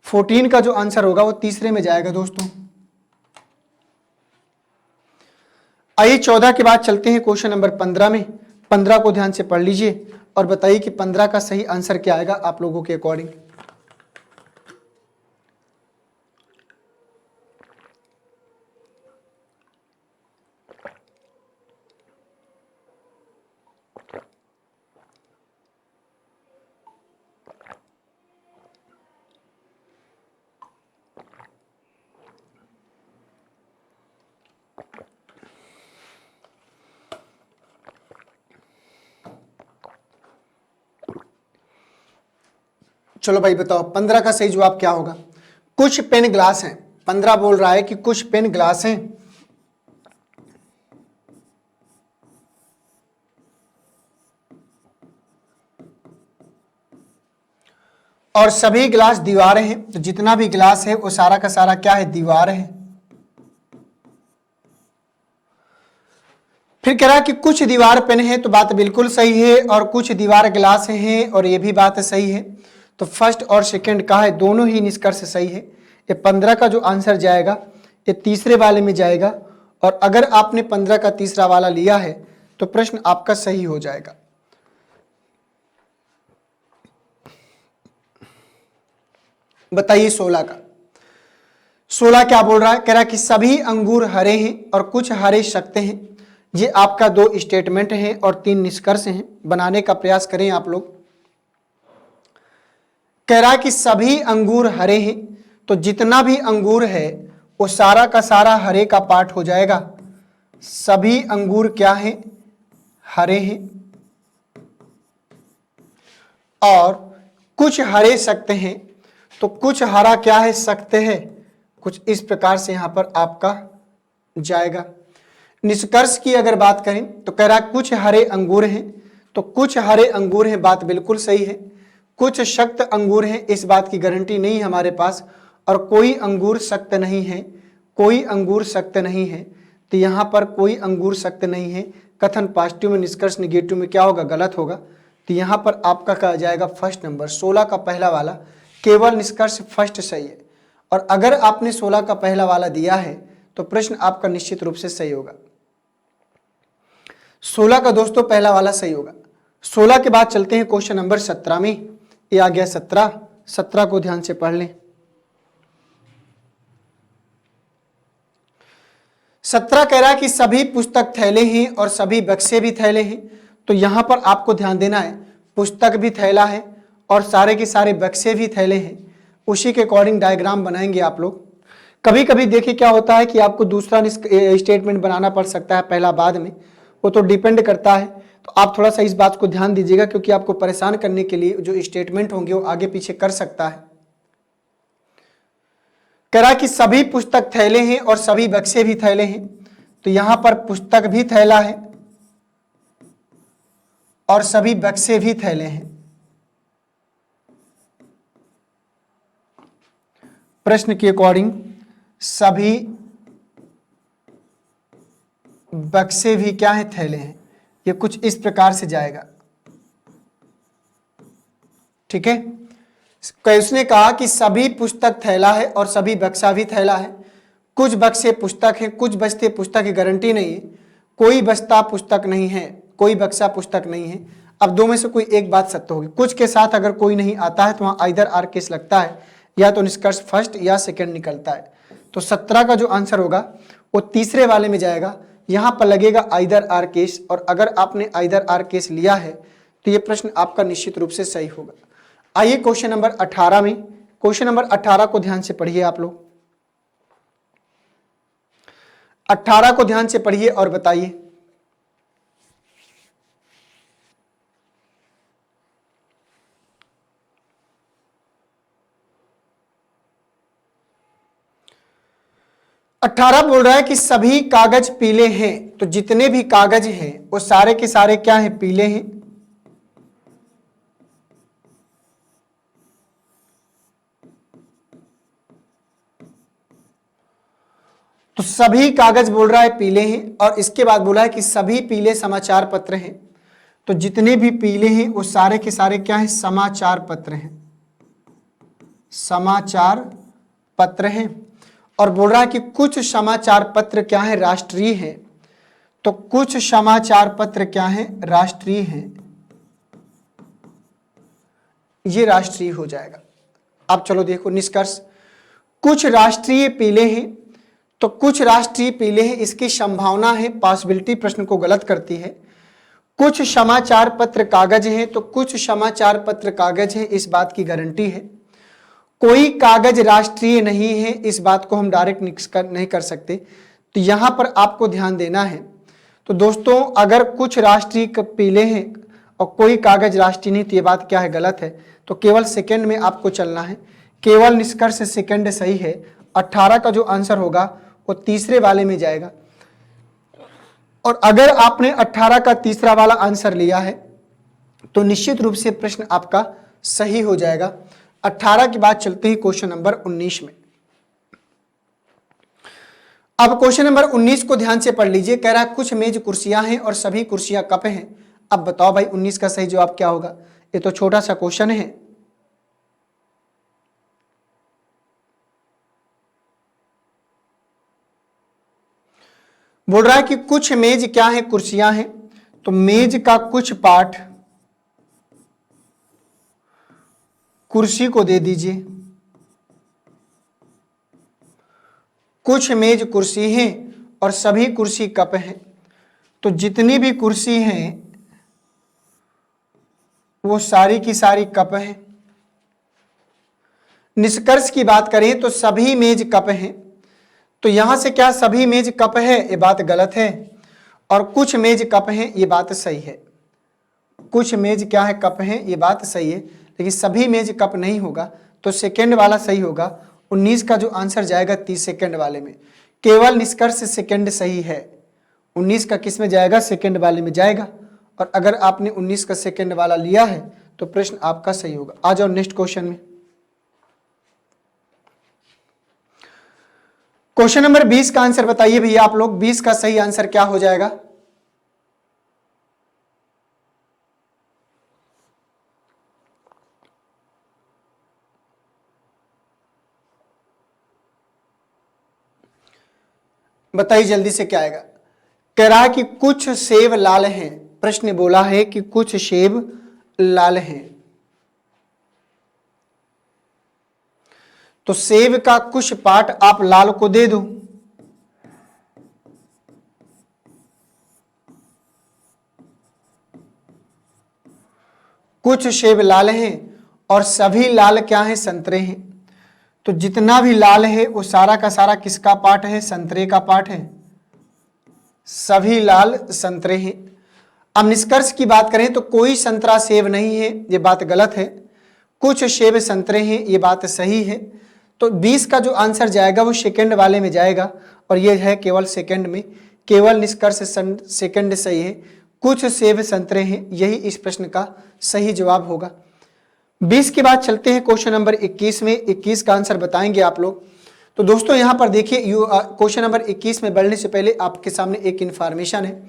14 का जो आंसर होगा वो तीसरे में जाएगा दोस्तों। आइए 14 के बाद चलते हैं क्वेश्चन नंबर 15 में। 15 को ध्यान से पढ़ लीजिए और बताइए कि 15 का सही आंसर क्या आएगा आप लोगों के अकॉर्डिंग। चलो भाई बताओ 15 का सही जवाब क्या होगा। कुछ पेन ग्लास हैं, 15 बोल रहा है कि कुछ पेन ग्लास हैं, और सभी ग्लास दीवारें हैं। तो जितना भी ग्लास है वो सारा का सारा क्या है? दीवार है। फिर कह रहा कि कुछ दीवार पेन है, तो बात बिल्कुल सही है, और कुछ दीवार ग्लास हैं और ये भी बात सही है। तो फर्स्ट और सेकंड का है, दोनों ही निष्कर्ष सही है। ये 15 का जो आंसर जाएगा ये तीसरे वाले में जाएगा, और अगर आपने 15 का तीसरा वाला लिया है तो प्रश्न आपका सही हो जाएगा। बताइए 16 का। 16 क्या बोल रहा है? कह रहा है कि सभी अंगूर हरे हैं और कुछ हरे सकते हैं। ये आपका 2 स्टेटमेंट हैं और 3 निष्कर्ष हैं, बनाने का प्रयास करें आप लोग। कह रहा है कि सभी अंगूर हरे हैं, तो जितना भी अंगूर है वो सारा का सारा हरे का पार्ट हो जाएगा। सभी अंगूर क्या हैं? हरे हैं। और कुछ हरे सकते हैं, तो कुछ हरा क्या है? सकते हैं। कुछ इस प्रकार से यहां पर आपका जाएगा। निष्कर्ष की अगर बात करें तो कह रहा है कुछ हरे अंगूर हैं, तो कुछ हरे अंगूर हैं, बात बिल्कुल सही है। कुछ सख्त अंगूर हैं, इस बात की गारंटी नहीं है हमारे पास, और कोई अंगूर सख्त नहीं है। कोई अंगूर सख्त नहीं है, तो यहां पर कोई अंगूर सख्त नहीं है। कथन पॉजिटिव में, निष्कर्ष निगेटिव में क्या होगा? गलत होगा। तो यहां पर आपका कहा जाएगा फर्स्ट नंबर, 16 का पहला वाला, केवल निष्कर्ष फर्स्ट सही है। और अगर आपने 16 का पहला वाला दिया है तो प्रश्न आपका निश्चित रूप से सही होगा। 16 का दोस्तों पहला वाला सही होगा। 16 के बाद चलते हैं क्वेश्चन नंबर 17 में। ये आ गया 17 को ध्यान से पढ़ लें। 17 कह रहा है कि सभी पुस्तक थैले हैं और सभी बक्से भी थैले हैं। तो यहां पर आपको ध्यान देना है, पुस्तक भी थैला है और सारे के सारे बक्से भी थैले हैं। उसी के अकॉर्डिंग डायग्राम बनाएंगे आप लोग। कभी कभी देखिए क्या होता है कि आपको दूसरा स्टेटमेंट बनाना पड़ सकता है, पहला बाद में, वो तो डिपेंड करता है। तो आप थोड़ा सा इस बात को ध्यान दीजिएगा, क्योंकि आपको परेशान करने के लिए जो स्टेटमेंट होंगे वो आगे पीछे कर सकता है। कह रहा कि सभी पुस्तक थैले हैं और सभी बक्से भी थैले हैं। तो यहां पर पुस्तक भी थैला है और सभी बक्से भी थैले हैं। प्रश्न के अकॉर्डिंग सभी बक्से भी क्या है? थैले हैं। ये कुछ इस प्रकार से जाएगा, ठीक है। उसने कहा कि सभी पुस्तक थैला है और सभी बक्सा भी थैला है। कुछ बक्से पुस्तक हैं, कुछ बस्ते पुस्तक की गारंटी नहीं है। कोई बस्ता पुस्तक नहीं है, कोई बक्सा पुस्तक नहीं है। अब दो में से कोई एक बात सत्य होगी। कुछ के साथ अगर कोई नहीं आता है तो वहां आइदर आर केस लगता है, या तो निष्कर्ष फर्स्ट या सेकंड निकलता है। तो 17 का जो आंसर होगा वो तीसरे वाले में जाएगा। यहां पर लगेगा आइदर आर केस, और अगर आपने आइदर आर केस लिया है तो ये प्रश्न आपका निश्चित रूप से सही होगा। आइए क्वेश्चन नंबर 18 में। क्वेश्चन नंबर 18 को ध्यान से पढ़िए आप लोग। 18 को ध्यान से पढ़िए और बताइए। अठारह बोल रहा है कि सभी कागज पीले हैं। तो जितने भी कागज हैं वो सारे के सारे क्या हैं? पीले हैं। तो सभी कागज बोल रहा है पीले हैं, और इसके बाद बोला है कि सभी पीले समाचार पत्र हैं। तो जितने भी पीले हैं वो सारे के सारे क्या हैं? समाचार पत्र हैं। समाचार पत्र हैं। और बोल रहा है कि कुछ समाचार पत्र क्या है? राष्ट्रीय हैं। तो कुछ समाचार पत्र क्या है? राष्ट्रीय हैं। ये राष्ट्रीय हो जाएगा। अब चलो देखो निष्कर्ष। कुछ राष्ट्रीय पीले हैं, तो कुछ राष्ट्रीय पीले हैं, इसकी संभावना है, पॉसिबिलिटी प्रश्न को गलत करती है। कुछ समाचार पत्र कागज हैं, तो कुछ समाचार पत्र कागज हैं, इस बात की गारंटी है। कोई कागज राष्ट्रीय नहीं है, इस बात को हम डायरेक्ट नहीं कर सकते। तो यहां पर आपको ध्यान देना है। तो दोस्तों अगर कुछ राष्ट्रीय पीले हैं और कोई कागज राष्ट्रीय नहीं, तो ये बात क्या है? गलत है। तो केवल सेकंड में आपको चलना है, केवल निष्कर्ष सेकंड सही है। 18 का जो आंसर होगा वो तीसरे वाले में जाएगा। और अगर आपने 18 का तीसरा वाला आंसर लिया है तो निश्चित रूप से प्रश्न आपका सही हो जाएगा। 18 के बाद चलते हैं क्वेश्चन नंबर 19 में। अब क्वेश्चन नंबर 19 को ध्यान से पढ़ लीजिए। कह रहा है कुछ मेज कुर्सियां हैं और सभी कुर्सियां कप हैं। अब बताओ भाई 19 का सही जवाब क्या होगा? ये तो छोटा सा क्वेश्चन है। बोल रहा है कि कुछ मेज क्या है, कुर्सियां हैं। तो मेज का कुछ पार्ट कुर्सी को दे दीजिए। कुछ मेज कुर्सी हैं और सभी कुर्सी कप हैं। तो जितनी भी कुर्सी हैं वो सारी की सारी कप हैं। निष्कर्ष की बात करें तो सभी मेज कप हैं। तो यहां से क्या सभी मेज कप है, ये बात गलत है। और कुछ मेज कप हैं, ये बात सही है। कुछ मेज क्या है, कप हैं, ये बात सही है। लेकिन सभी मेज कप नहीं होगा, तो सेकंड वाला सही होगा। 19 का जो आंसर जाएगा 30 सेकंड वाले में। केवल निष्कर्ष सेकंड सही है। 19 का किस में जाएगा, सेकंड वाले में जाएगा। और अगर आपने 19 का सेकंड वाला लिया है तो प्रश्न आपका सही होगा। आ जाओ नेक्स्ट क्वेश्चन में। क्वेश्चन नंबर 20 का आंसर बताइए भैया आप लोग। 20 का सही आंसर क्या हो जाएगा? बताइए जल्दी से क्या आएगा। कह रहा है कि कुछ सेब लाल हैं। प्रश्न बोला है कि कुछ सेब लाल हैं। तो सेब का कुछ पार्ट आप लाल को दे दो। कुछ सेब लाल हैं और सभी लाल क्या हैं, संतरे हैं। तो जितना भी लाल है वो सारा का सारा किसका पार्ट है, संतरे का पार्ट है। सभी लाल संतरे हैं। अब निष्कर्ष की बात करें तो कोई संतरा सेब नहीं है, ये बात गलत है। कुछ सेब संतरे हैं, ये बात सही है। तो 20 का जो आंसर जाएगा वो सेकंड वाले में जाएगा और ये है केवल सेकंड में। केवल निष्कर्ष सेकंड सही है। कुछ सेब संतरे हैं, यही इस प्रश्न का सही जवाब होगा। 20 के बाद चलते हैं क्वेश्चन नंबर 21 में। 21 का आंसर बताएंगे आप लोग। तो दोस्तों यहां पर देखिए, क्वेश्चन नंबर 21 में बढ़ने से पहले आपके सामने एक इन्फॉर्मेशन है।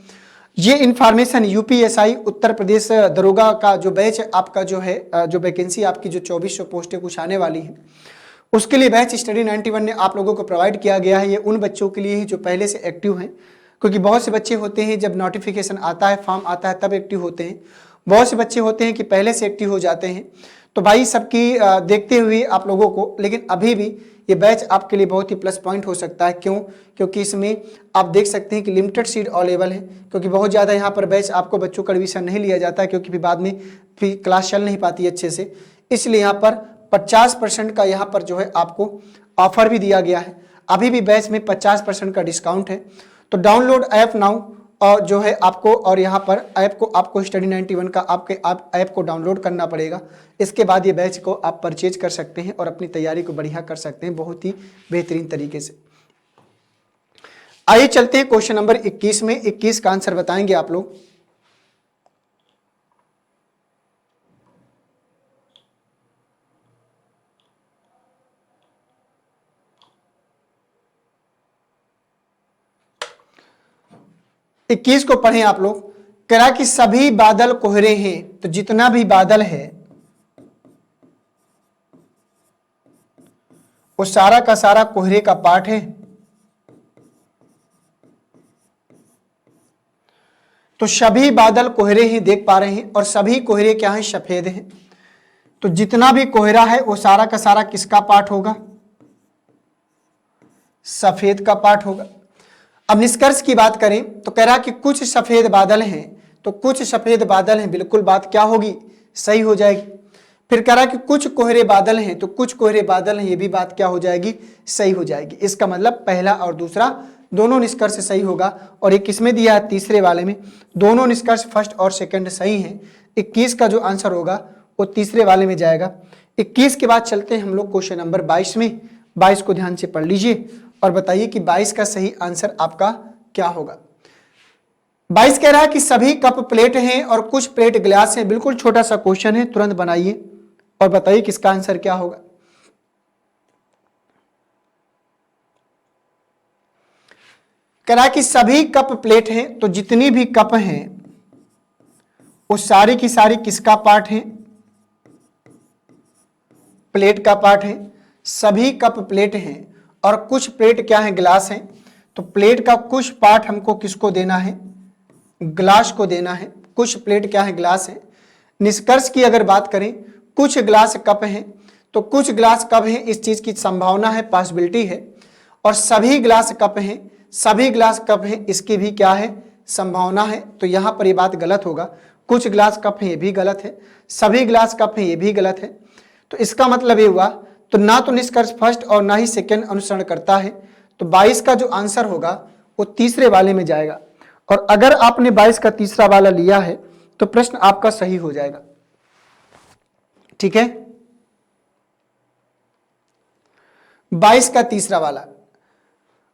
ये इन्फॉर्मेशन यूपीएसआई उत्तर प्रदेश दरोगा का जो बैच आपका जो है, जो वैकेंसी आपकी जो 2400 पोस्टें कुछ आने वाली है, उसके लिए बैच स्टडी 91 ने आप लोगों को प्रोवाइड किया गया है। ये उन बच्चों के लिए ही जो पहले से एक्टिव हैं, क्योंकि बहुत से बच्चे होते हैं जब नोटिफिकेशन आता है, फॉर्म आता है, तब एक्टिव होते हैं। बहुत से बच्चे होते हैं कि पहले से एक्टिव हो जाते हैं। तो भाई सबकी देखते हुए आप लोगों को, लेकिन अभी भी ये बैच आपके लिए बहुत ही प्लस पॉइंट हो सकता है। क्यों? क्योंकि इसमें आप देख सकते हैं कि लिमिटेड सीट अवेलेबल है। क्योंकि बहुत ज़्यादा यहाँ पर बैच आपको बच्चों का एडमिशन नहीं लिया जाता है, क्योंकि फिर बाद में फिर क्लास चल नहीं पाती अच्छे से। इसलिए यहाँ पर 50% का यहाँ पर जो है आपको ऑफर भी दिया गया है। अभी भी बैच में 50% का डिस्काउंट है। तो डाउनलोड ऐप नाउ और जो है आपको, और यहाँ पर ऐप को आपको स्टडी 91 का आपके ऐप को डाउनलोड करना पड़ेगा। इसके बाद ये बैच को आप परचेज कर सकते हैं और अपनी तैयारी को बढ़िया कर सकते हैं बहुत ही बेहतरीन तरीके से। आइए चलते हैं क्वेश्चन नंबर 21 में। 21 का आंसर बताएंगे आप लोग। इक्कीस को पढ़ें आप लोग। कह रहा कि सभी बादल कोहरे हैं। तो जितना भी बादल है वो सारा का सारा कोहरे का पार्ट है। तो सभी बादल कोहरे ही देख पा रहे हैं और सभी कोहरे क्या हैं, सफेद हैं। तो जितना भी कोहरा है वो सारा का सारा किसका पार्ट होगा, सफेद का पार्ट होगा। अब निष्कर्ष की बात करें तो कह रहा कि कुछ सफेद बादल हैं। तो कुछ सफेद बादल हैं, बिल्कुल बात क्या होगी, सही हो जाएगी। फिर कह रहा कि कुछ कोहरे बादल हैं। तो कुछ कोहरे बादल हैं, ये भी बात क्या हो जाएगी, सही हो जाएगी। इसका मतलब पहला और दूसरा दोनों निष्कर्ष सही होगा। और ये किसमें दिया है, तीसरे वाले में। दोनों निष्कर्ष फर्स्ट और सेकंड सही हैं। 21 का जो आंसर होगा वो तीसरे वाले में जाएगा। 21 के बाद चलते हैं हम लोग क्वेश्चन नंबर 22 में। 22 को ध्यान से पढ़ लीजिए और बताइए कि 22 का सही आंसर आपका क्या होगा। 22 कह रहा है कि सभी कप प्लेट हैं और कुछ प्लेट गिलास हैं। बिल्कुल छोटा सा क्वेश्चन है, तुरंत बनाइए और बताइए किसका आंसर क्या होगा। कह रहा है कि सभी कप प्लेट हैं। तो जितनी भी कप हैं वो सारी की सारी किसका पार्ट है, प्लेट का पार्ट है। सभी कप प्लेट हैं और कुछ प्लेट क्या है, गिलास हैं। तो प्लेट का कुछ पार्ट हमको किसको देना है, ग्लास को देना है। कुछ प्लेट क्या है, ग्लास है। निष्कर्ष की अगर बात करें, कुछ ग्लास कप हैं, तो कुछ ग्लास कप हैं, इस चीज की संभावना है, पॉसिबिलिटी है। और सभी ग्लास कप हैं, सभी ग्लास कप हैं, इसकी भी क्या है, संभावना है। तो यहां पर ये बात गलत होगा। कुछ ग्लास कप हैं, ये भी गलत है। सभी ग्लास कप हैं, ये भी गलत है। तो इसका मतलब ये हुआ, तो ना तो निष्कर्ष फर्स्ट और ना ही सेकेंड अनुसरण करता है। तो 22 का जो आंसर होगा वो तीसरे वाले में जाएगा। और अगर आपने 22 का तीसरा वाला लिया है तो प्रश्न आपका सही हो जाएगा। ठीक है, 22 का तीसरा वाला।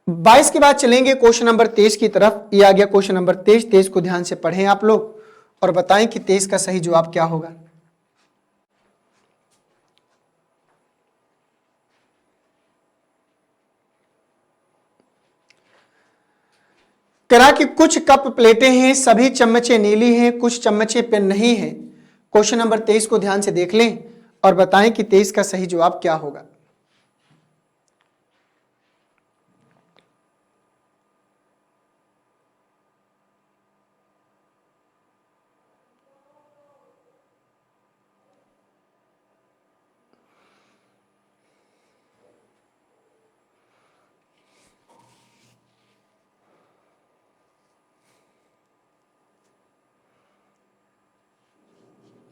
22 के बाद चलेंगे क्वेश्चन नंबर 23 की तरफ। ये आ गया क्वेश्चन नंबर 23। 23 को ध्यान से पढ़ें आप लोग और बताएं कि 23 का सही जवाब क्या होगा। करा कि कुछ कप प्लेटें हैं, सभी चम्मचें नीली हैं, कुछ चम्मचें पेन नहीं है। क्वेश्चन नंबर 23 को ध्यान से देख लें और बताएं कि 23 का सही जवाब क्या होगा।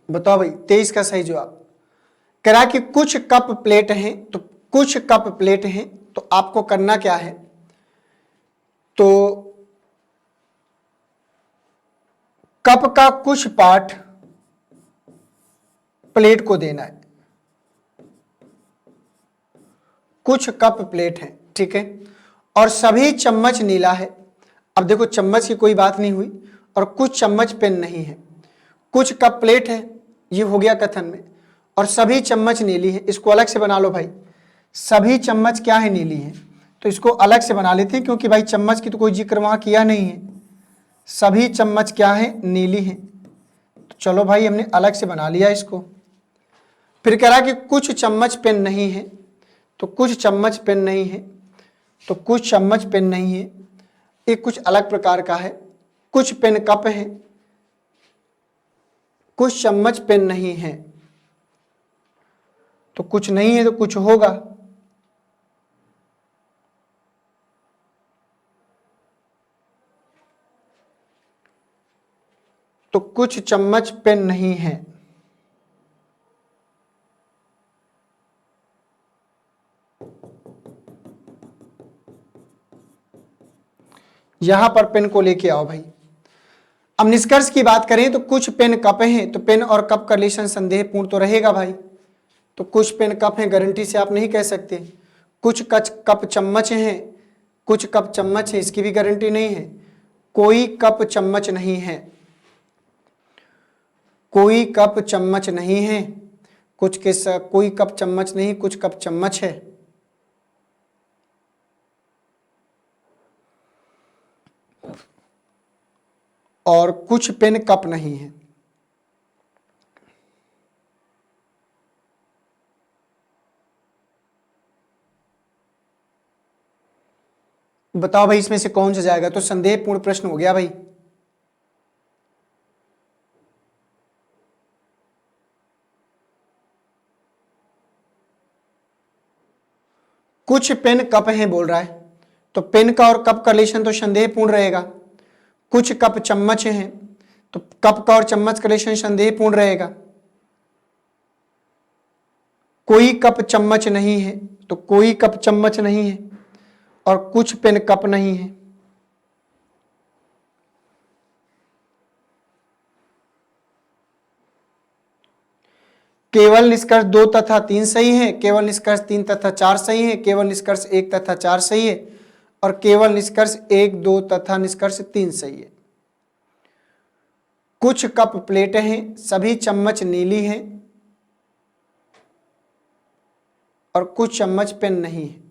बताओ भाई 23 का सही जवाब। करा कि कुछ कप प्लेट हैं, तो कुछ कप प्लेट हैं, तो आपको करना क्या है, तो कप का कुछ पार्ट प्लेट को देना है। कुछ कप प्लेट है, ठीक है, और सभी चम्मच नीला है। अब देखो चम्मच की कोई बात नहीं हुई, और कुछ चम्मच पेन नहीं है। कुछ कप प्लेट है, ये हो गया कथन में, और सभी चम्मच नीली है। इसको अलग से बना लो भाई, सभी चम्मच क्या है, नीली है। तो इसको अलग से बना लेते हैं, क्योंकि भाई चम्मच की तो कोई जिक्र वहां किया नहीं है। सभी चम्मच क्या है, नीली है। तो चलो भाई हमने अलग से बना लिया इसको। फिर कह रहा कि कुछ चम्मच पेन नहीं है, तो कुछ चम्मच पेन नहीं है, तो कुछ चम्मच पेन नहीं है, ये कुछ अलग प्रकार का है। कुछ पेन कप है, कुछ चम्मच पेन नहीं है, तो कुछ नहीं है तो कुछ होगा। तो कुछ चम्मच पेन नहीं है। यहां पर पेन को लेके आओ भाई। अब निष्कर्ष की बात करें तो कुछ पेन कप हैं, तो पेन और कप का रिलेशन संदेहपूर्ण तो रहेगा भाई। तो कुछ पेन कप हैं, गारंटी से आप नहीं कह सकते। कुछ कप चम्मच हैं, कुछ कप चम्मच है, इसकी भी गारंटी नहीं है। कोई कप चम्मच नहीं है, कोई कप चम्मच नहीं है, कुछ के कोई कप चम्मच नहीं, कुछ कप चम्मच है। और कुछ पेन कप नहीं है। बताओ भाई इसमें से कौन सा जाएगा। तो संदेहपूर्ण प्रश्न हो गया भाई। कुछ पेन कप हैं बोल रहा है, तो पेन का और कप का रिलेशन तो संदेहपूर्ण रहेगा। कुछ कप चम्मच हैं, तो कप का और चम्मच का रिलेशन संदेहपूर्ण रहेगा। कोई कप चम्मच नहीं है, तो कोई कप चम्मच नहीं है, और कुछ पेन कप नहीं है। केवल निष्कर्ष 2 तथा 3 सही है, केवल निष्कर्ष 3 तथा 4 सही है, केवल निष्कर्ष 1 तथा 4 सही है, और केवल निष्कर्ष 1, 2 तथा निष्कर्ष 3 सही है। कुछ कप प्लेटें हैं, सभी चम्मच नीली हैं, और कुछ चम्मच पेन नहीं है।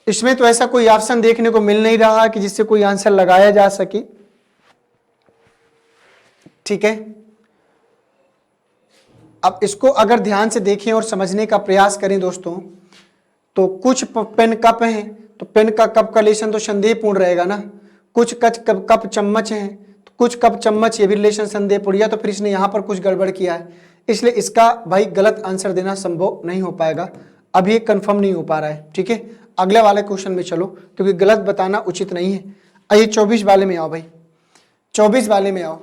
इसमें तो ऐसा कोई ऑप्शन देखने को मिल नहीं रहा कि जिससे कोई आंसर लगाया जा सके। ठीक है, अब इसको अगर ध्यान से देखें और समझने का प्रयास करें दोस्तों, तो कुछ पेन कप हैं तो पेन का कप का रिलेशन तो संदेहपूर्ण रहेगा ना। कुछ कप चम्मच हैं तो कुछ कप चम्मच, ये भी रिलेशन संदेहपूर्ण, या तो फिर इसने यहाँ पर कुछ गड़बड़ किया है, इसलिए इसका भाई गलत आंसर देना संभव नहीं हो पाएगा। अभी ये कंफर्म नहीं हो पा रहा है, ठीक है। अगले वाले क्वेश्चन में चलो, क्योंकि गलत बताना उचित नहीं है। आइए 24 वाले में आओ भाई, 24 वाले में आओ।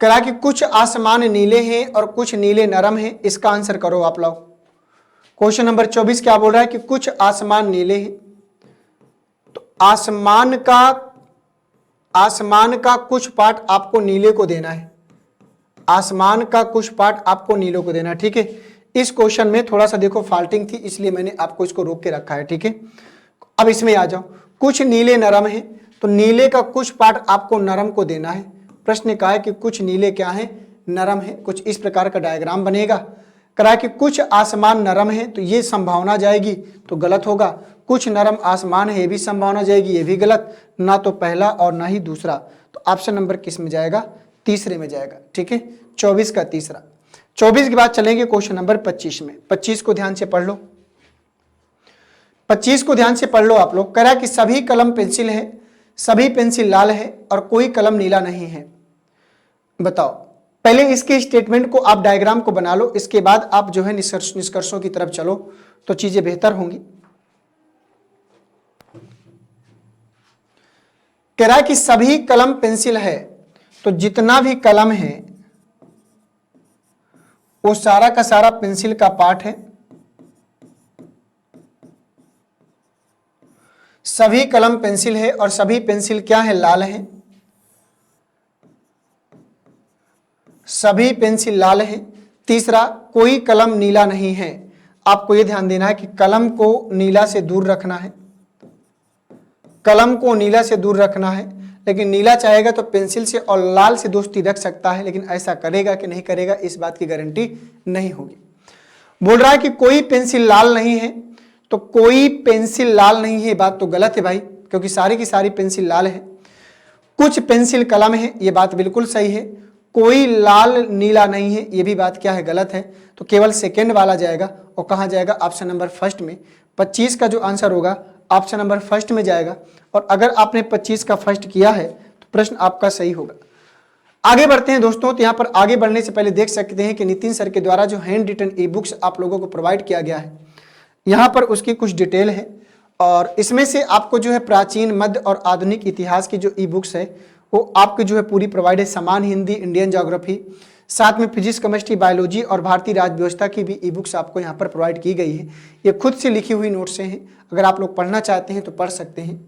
कहा कि कुछ आसमान नीले हैं और कुछ नीले नरम हैं, इसका आंसर करो आप लोग। क्वेश्चन नंबर 24 क्या बोल रहा है कि कुछ आसमान नीले हैं, तो आसमान का कुछ पार्ट आपको नीले को देना है, आसमान का कुछ पार्ट आपको नीले को देना है, ठीक है। इस क्वेश्चन में थोड़ा सा देखो फाल्टिंग थी, इसलिए मैंने आपको इसको रोक के रखा है, ठीक है। अब इसमें आ जाओ, कुछ नीले नरम है, तो नीले का कुछ पार्ट आपको नरम को देना है। प्रश्न कहा है कि कुछ नीले क्या है, नरम है। कुछ इस प्रकार का डायग्राम बनेगा। कहा कि कुछ आसमान नरम है, तो ये संभावना जाएगी तो गलत होगा। कुछ नरम आसमान है, ये भी संभावना जाएगी, ये भी गलत। ना तो पहला और ना ही दूसरा, तो ऑप्शन नंबर किस में जाएगा, तीसरे में जाएगा, ठीक है। 24 का तीसरा। 24 के बाद चलेंगे क्वेश्चन नंबर 25 में। 25 को ध्यान से पढ़ लो, 25 को ध्यान से पढ़ लो आप लोग। कह कि सभी कलम पेंसिल है, सभी पेंसिल लाल है और कोई कलम नीला नहीं है। बताओ, पहले इसके स्टेटमेंट को आप डायग्राम को बना लो, इसके बाद आप जो है निष्कर्षों की तरफ चलो तो चीजें बेहतर होंगी। कह रहा है कि सभी कलम पेंसिल है, तो जितना भी कलम है वो सारा का सारा पेंसिल का पार्ट है। सभी कलम पेंसिल है और सभी पेंसिल क्या है, लाल है। सभी पेंसिल लाल है। तीसरा, कोई कलम नीला नहीं है। आपको यह ध्यान देना है कि कलम को नीला से दूर रखना है, कलम को नीला से दूर रखना है। लेकिन नीला चाहेगा तो पेंसिल से और लाल से दोस्ती रख सकता है, लेकिन ऐसा करेगा कि नहीं करेगा इस बात की गारंटी नहीं होगी। बोल रहा है कि कोई पेंसिल लाल नहीं है, तो कोई पेंसिल लाल नहीं है, बात तो गलत है भाई, क्योंकि सारी की सारी पेंसिल लाल है। कुछ पेंसिल कलम है, ये बात बिल्कुल सही है। कोई लाल नीला नहीं है, ये भी बात क्या है, गलत है। तो केवल सेकेंड वाला जाएगा, और कहाँ जाएगा, ऑप्शन नंबर फर्स्ट में। 25 का जो आंसर होगा ऑप्शन नंबर फर्स्ट में जाएगा। और अगर आपने 25 का फर्स्ट किया है तो प्रश्न आपका सही होगा। आगे बढ़ते हैं दोस्तों, तो यहाँ पर आगे बढ़ने से पहले देख सकते हैं कि नितिन सर के द्वारा जो हैंड रिटन ई बुक्स आप लोगों को प्रोवाइड किया गया है, यहाँ पर उसकी कुछ डिटेल है। और इसमें से आपको जो है प्राचीन, मध्य और आधुनिक इतिहास की जो ई बुक्स है वो आपकी जो है पूरी प्रोवाइड है। समान हिंदी, इंडियन ज्योग्राफी, साथ में फिजिक्स, केमिस्ट्री, बायोलॉजी और भारतीय राज्य व्यवस्था की भी ई बुक्स आपको यहाँ पर प्रोवाइड की गई है। ये खुद से लिखी हुई नोट्स हैं, अगर आप लोग पढ़ना चाहते हैं तो पढ़ सकते हैं।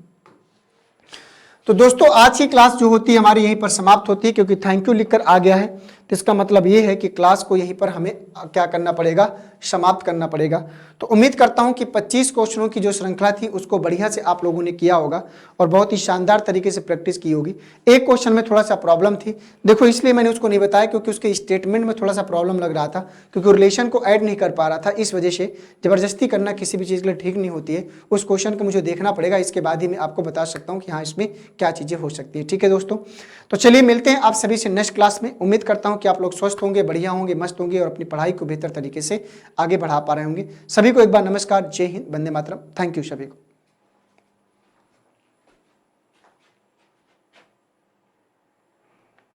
तो दोस्तों आज की क्लास जो होती है हमारी यहीं पर समाप्त होती है, क्योंकि थैंक यू लिखकर आ गया है, तो इसका मतलब ये है कि क्लास को यहीं पर हमें क्या करना पड़ेगा, समाप्त करना पड़ेगा। तो उम्मीद करता हूं कि 25 क्वेश्चनों की जो श्रृंखला थी उसको बढ़िया से आप लोगों ने किया होगा और बहुत ही शानदार तरीके से प्रैक्टिस की होगी। एक क्वेश्चन में थोड़ा सा प्रॉब्लम थी, देखो इसलिए मैंने उसको नहीं बताया क्योंकि उसके स्टेटमेंट में थोड़ा सा प्रॉब्लम लग रहा था, क्योंकि रिलेशन को ऐड नहीं कर पा रहा था। इस वजह से जबरदस्ती करना किसी भी चीज़ के लिए ठीक नहीं होती है। उस क्वेश्चन को मुझे देखना पड़ेगा, इसके बाद ही मैं आपको बता सकता हूँ कि हाँ इसमें क्या चीज़ें हो सकती है। ठीक है दोस्तों, तो चलिए मिलते हैं आप सभी से नेक्स्ट क्लास में। उम्मीद करता हूँ कि आप लोग स्वस्थ होंगे, बढ़िया होंगे, मस्त होंगे और अपनी पढ़ाई को बेहतर तरीके से आगे बढ़ा पा रहे होंगे। सभी को एक बार नमस्कार, जय हिंद, वंदे मातरम। थैंक यू सभी को।